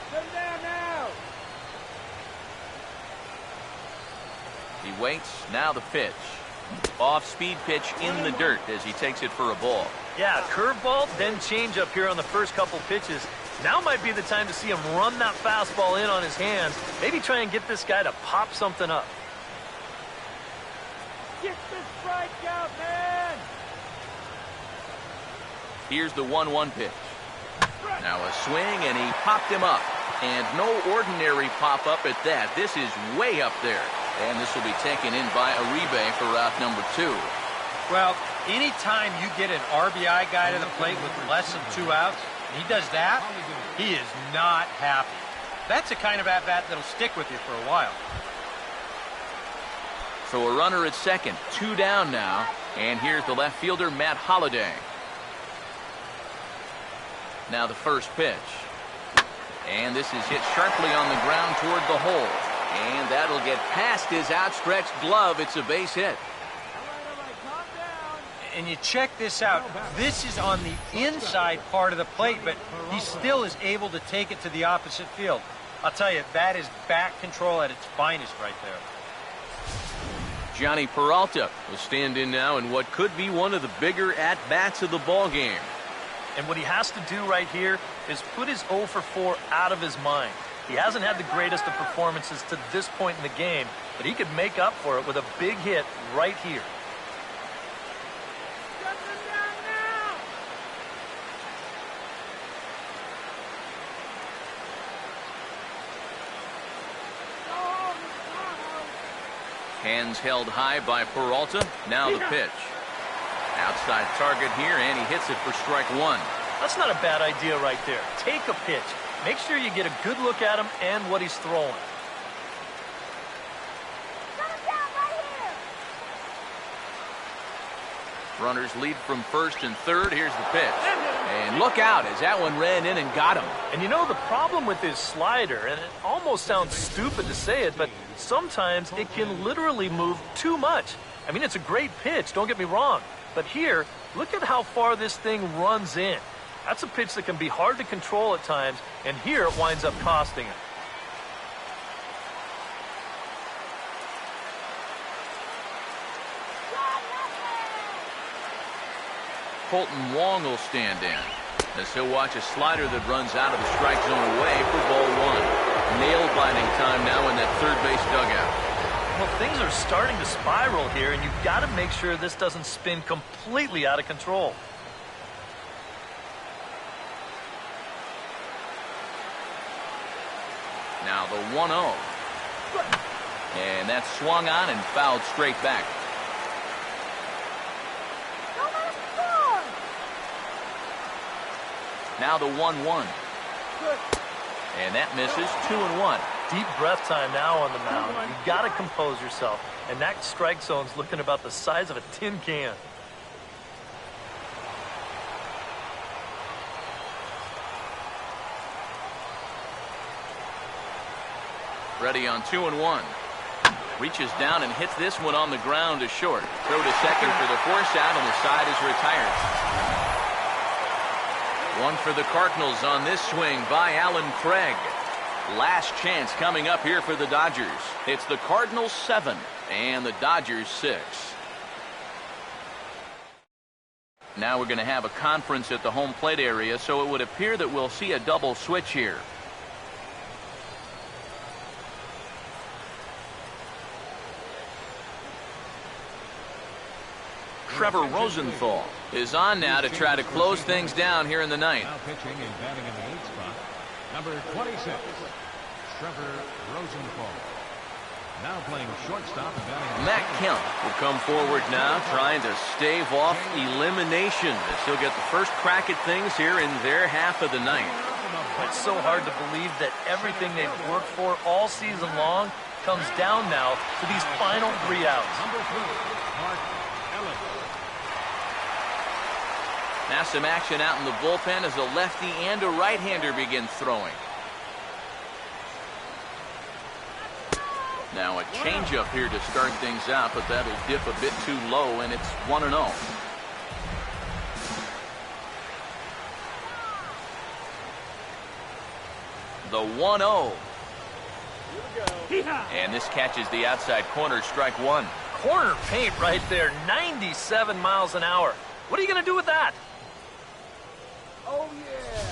Sit down now. He waits, now the pitch. Off-speed pitch in the dirt as he takes it for a ball. Yeah, curveball, then changeup here on the first couple pitches. Now might be the time to see him run that fastball in on his hands. Maybe try and get this guy to pop something up. Get the strikeout, man. Here's the 1-1 pitch. Now a swing, and he popped him up. And no ordinary pop-up at that. This is way up there. And this will be taken in by Uribe for route number 2. Well, anytime you get an RBI guy to the plate with less than 2 outs, and he does that, he is not happy. That's the kind of at-bat that'll stick with you for a while. So a runner at second, 2 down now. And here's the left fielder, Matt Holliday. Now the first pitch. And this is hit sharply on the ground toward the hole. And that'll get past his outstretched glove. It's a base hit. All right, calm down. And you check this out. This is on the inside part of the plate, but he still is able to take it to the opposite field. I'll tell you, that is bat control at its finest right there. Johnny Peralta will stand in now in what could be one of the bigger at-bats of the ball game. And what he has to do right here is put his 0 for 4 out of his mind. He hasn't had the greatest of performances to this point in the game, but he could make up for it with a big hit right here. Shut them down now. Go home, Hands held high by Peralta. Now the pitch. Outside target here, and he hits it for strike 1. That's not a bad idea right there. Take a pitch. Make sure you get a good look at him and what he's throwing. Shut him down right here. Runners lead from first and third. Here's the pitch. And look out as that one ran in and got him. And you know the problem with his slider, and it almost sounds stupid to say it, but sometimes it can literally move too much. I mean, it's a great pitch, don't get me wrong. But here, look at how far this thing runs in. That's a pitch that can be hard to control at times, and here it winds up costing him. Colton Wong will stand in as he'll watch a slider that runs out of the strike zone away for ball 1. Nail-biting time now in that third base dugout. Well, things are starting to spiral here, and you've got to make sure this doesn't spin completely out of control. Now the 1-0. And that's swung on and fouled straight back. Now the 1-1. And that misses. 2-1. Deep breath time now on the mound. You've got to compose yourself. And that strike zone's looking about the size of a tin can. Ready on 2-1. Reaches down and hits this one on the ground to short. Throw to second for the force out, and the side is retired. One for the Cardinals on this swing by Alan Craig. Last chance coming up here for the Dodgers. It's the Cardinals 7 and the Dodgers 6. Now we're going to have a conference at the home plate area, so it would appear that we'll see a double switch here. Trevor Rosenthal is on now to try to close things down here in the ninth. Now pitching and batting in the 8th spot, number 26, Trevor Rosenthal. Now playing shortstop and batting in the Matt Kemp will come forward now, trying to stave off elimination as he'll get the first crack at things here in their half of the ninth. It's so hard to believe that everything they've worked for all season long comes down now to these final 3 outs. number 3, Mark Ellis. Now some action out in the bullpen as a lefty and a right-hander begin throwing. Now a changeup here to start things out, but that'll dip a bit too low, and it's 1-0. The 1-0. And this catches the outside corner, strike one. Corner paint right there, 97 miles an hour. What are you going to do with that? Oh, yeah.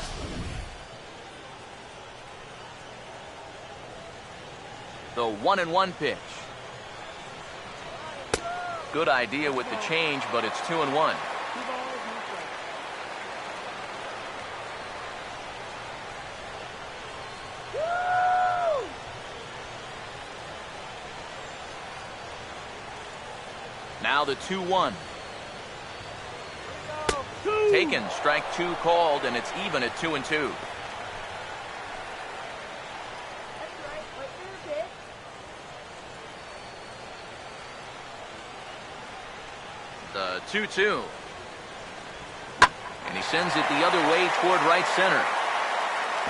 The 1-1 pitch. Good idea with the change, but it's 2-1. Now the 2-1. Taken, strike 2 called, and it's even at 2-2. The 2-2. And he sends it the other way toward right center.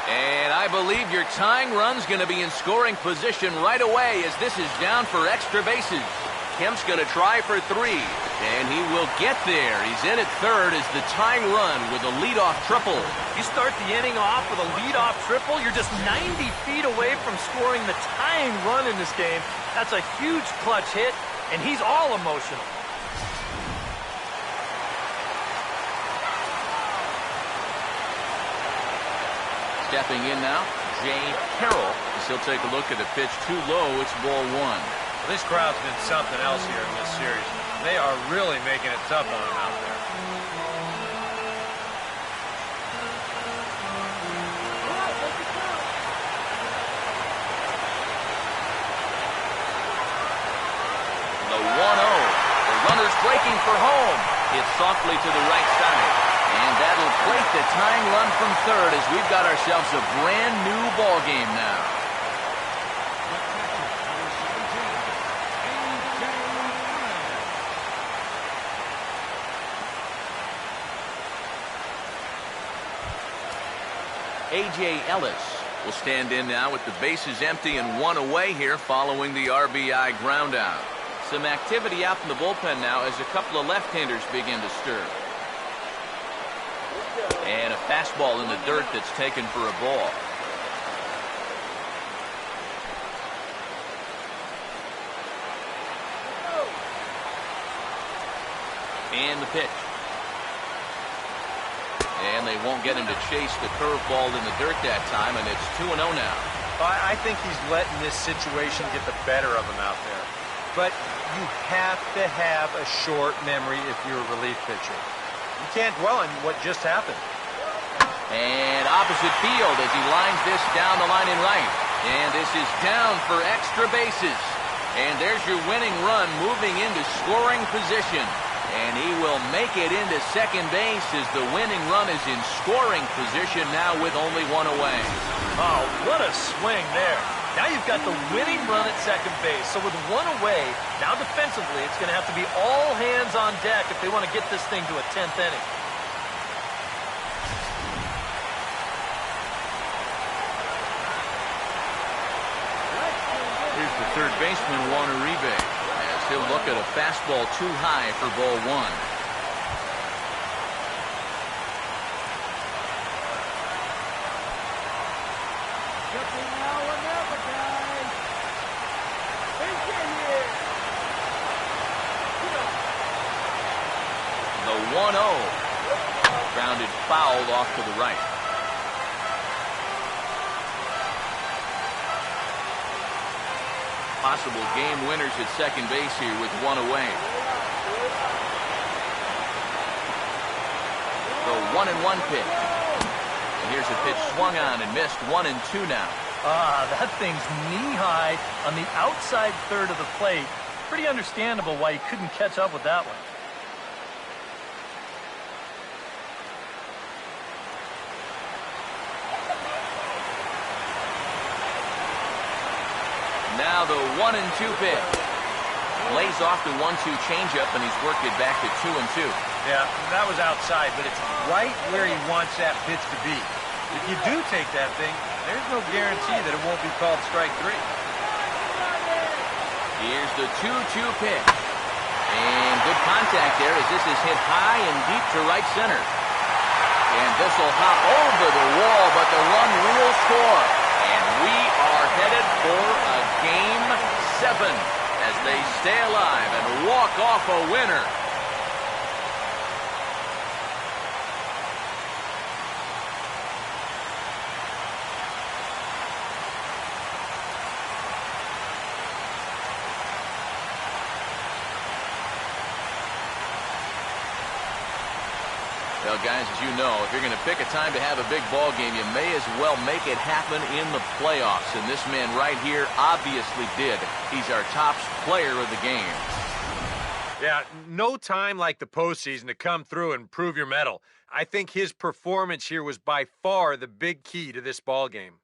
And I believe your tying run's going to be in scoring position right away as this is down for extra bases. Kemp's going to try for 3, and he will get there. He's in at third as the tying run with a leadoff triple. You start the inning off with a leadoff triple, you're just 90 feet away from scoring the tying run in this game. That's a huge clutch hit, and he's all emotional. Stepping in now, Jay Carroll, as he'll take a look at a pitch too low. It's ball 1. This crowd's been something else here in this series. They are really making it tough on him out there. The 1-0. The runner's breaking for home. Hits softly to the right side. And that'll plate the tying run from third as we've got ourselves a brand new ball game now. A.J. Ellis will stand in now with the bases empty and 1 away here following the RBI ground out. Some activity out in the bullpen now as a couple of left-handers begin to stir. And a fastball in the dirt that's taken for a ball. And the pitch. And they won't get him to chase the curveball in the dirt that time, and it's 2-0 now. I think he's letting this situation get the better of him out there. But you have to have a short memory if you're a relief pitcher. You can't dwell on what just happened. And opposite field as he lines this down the line in right. And this is down for extra bases. And there's your winning run moving into scoring position. And he will make it into second base as the winning run is in scoring position now with only 1 away. Oh, what a swing there. Now you've got the winning run at second base. So with 1 away, now defensively, it's going to have to be all hands on deck if they want to get this thing to a 10th inning. Here's the third baseman, Juan Uribe. He'll look at a fastball too high for ball 1. Something now or never, guys. Let's get here. The 1-0. Grounded foul off to the right. Possible game winners at second base here with one away. The 1-1 pitch. And here's a pitch swung on and missed. 1-2 now. That thing's knee-high on the outside third of the plate. Pretty understandable why he couldn't catch up with that one. Now the 1-2 pitch. Lays off the 1-2 changeup, and he's worked it back to 2-2. Yeah, that was outside, but it's right where he wants that pitch to be. If you do take that thing, there's no guarantee that it won't be called strike 3. Here's the 2-2 pitch. And good contact there as this is hit high and deep to right center. And this will hop over the wall, but the run will score. And we are headed for a Game 7 as they stay alive and walk off a winner. Well, guys, as you know, if you're going to pick a time to have a big ball game, you may as well make it happen in the playoffs. And this man right here obviously did. He's our top player of the game. Yeah, no time like the postseason to come through and prove your mettle. I think his performance here was by far the big key to this ball game.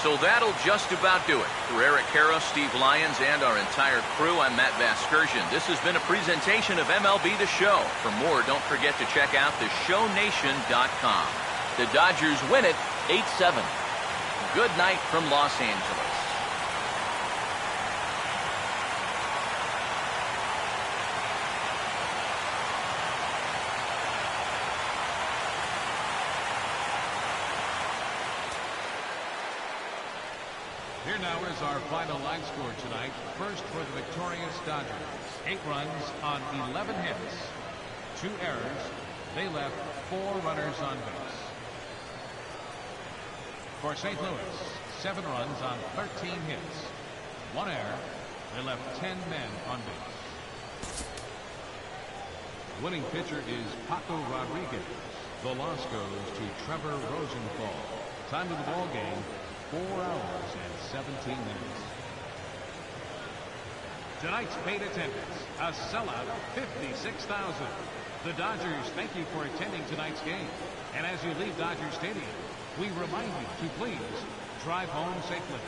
So that'll just about do it. For Eric Harrow, Steve Lyons, and our entire crew, I'm Matt Vasgersian. This has been a presentation of MLB The Show. For more, don't forget to check out theshownation.com. The Dodgers win it 8-7. Good night from Los Angeles. Here now is our final line score tonight. First for the victorious Dodgers. 8 runs on 11 hits. 2 errors. They left 4 runners on base. For St. Louis, 7 runs on 13 hits. 1 error. They left 10 men on base. Winning pitcher is Paco Rodriguez. The loss goes to Trevor Rosenthal. Time of the ball game, 4 hours and 17 minutes. Tonight's paid attendance, a sellout of 56,000. The Dodgers thank you for attending tonight's game. And as you leave Dodger Stadium, we remind you to please drive home safely.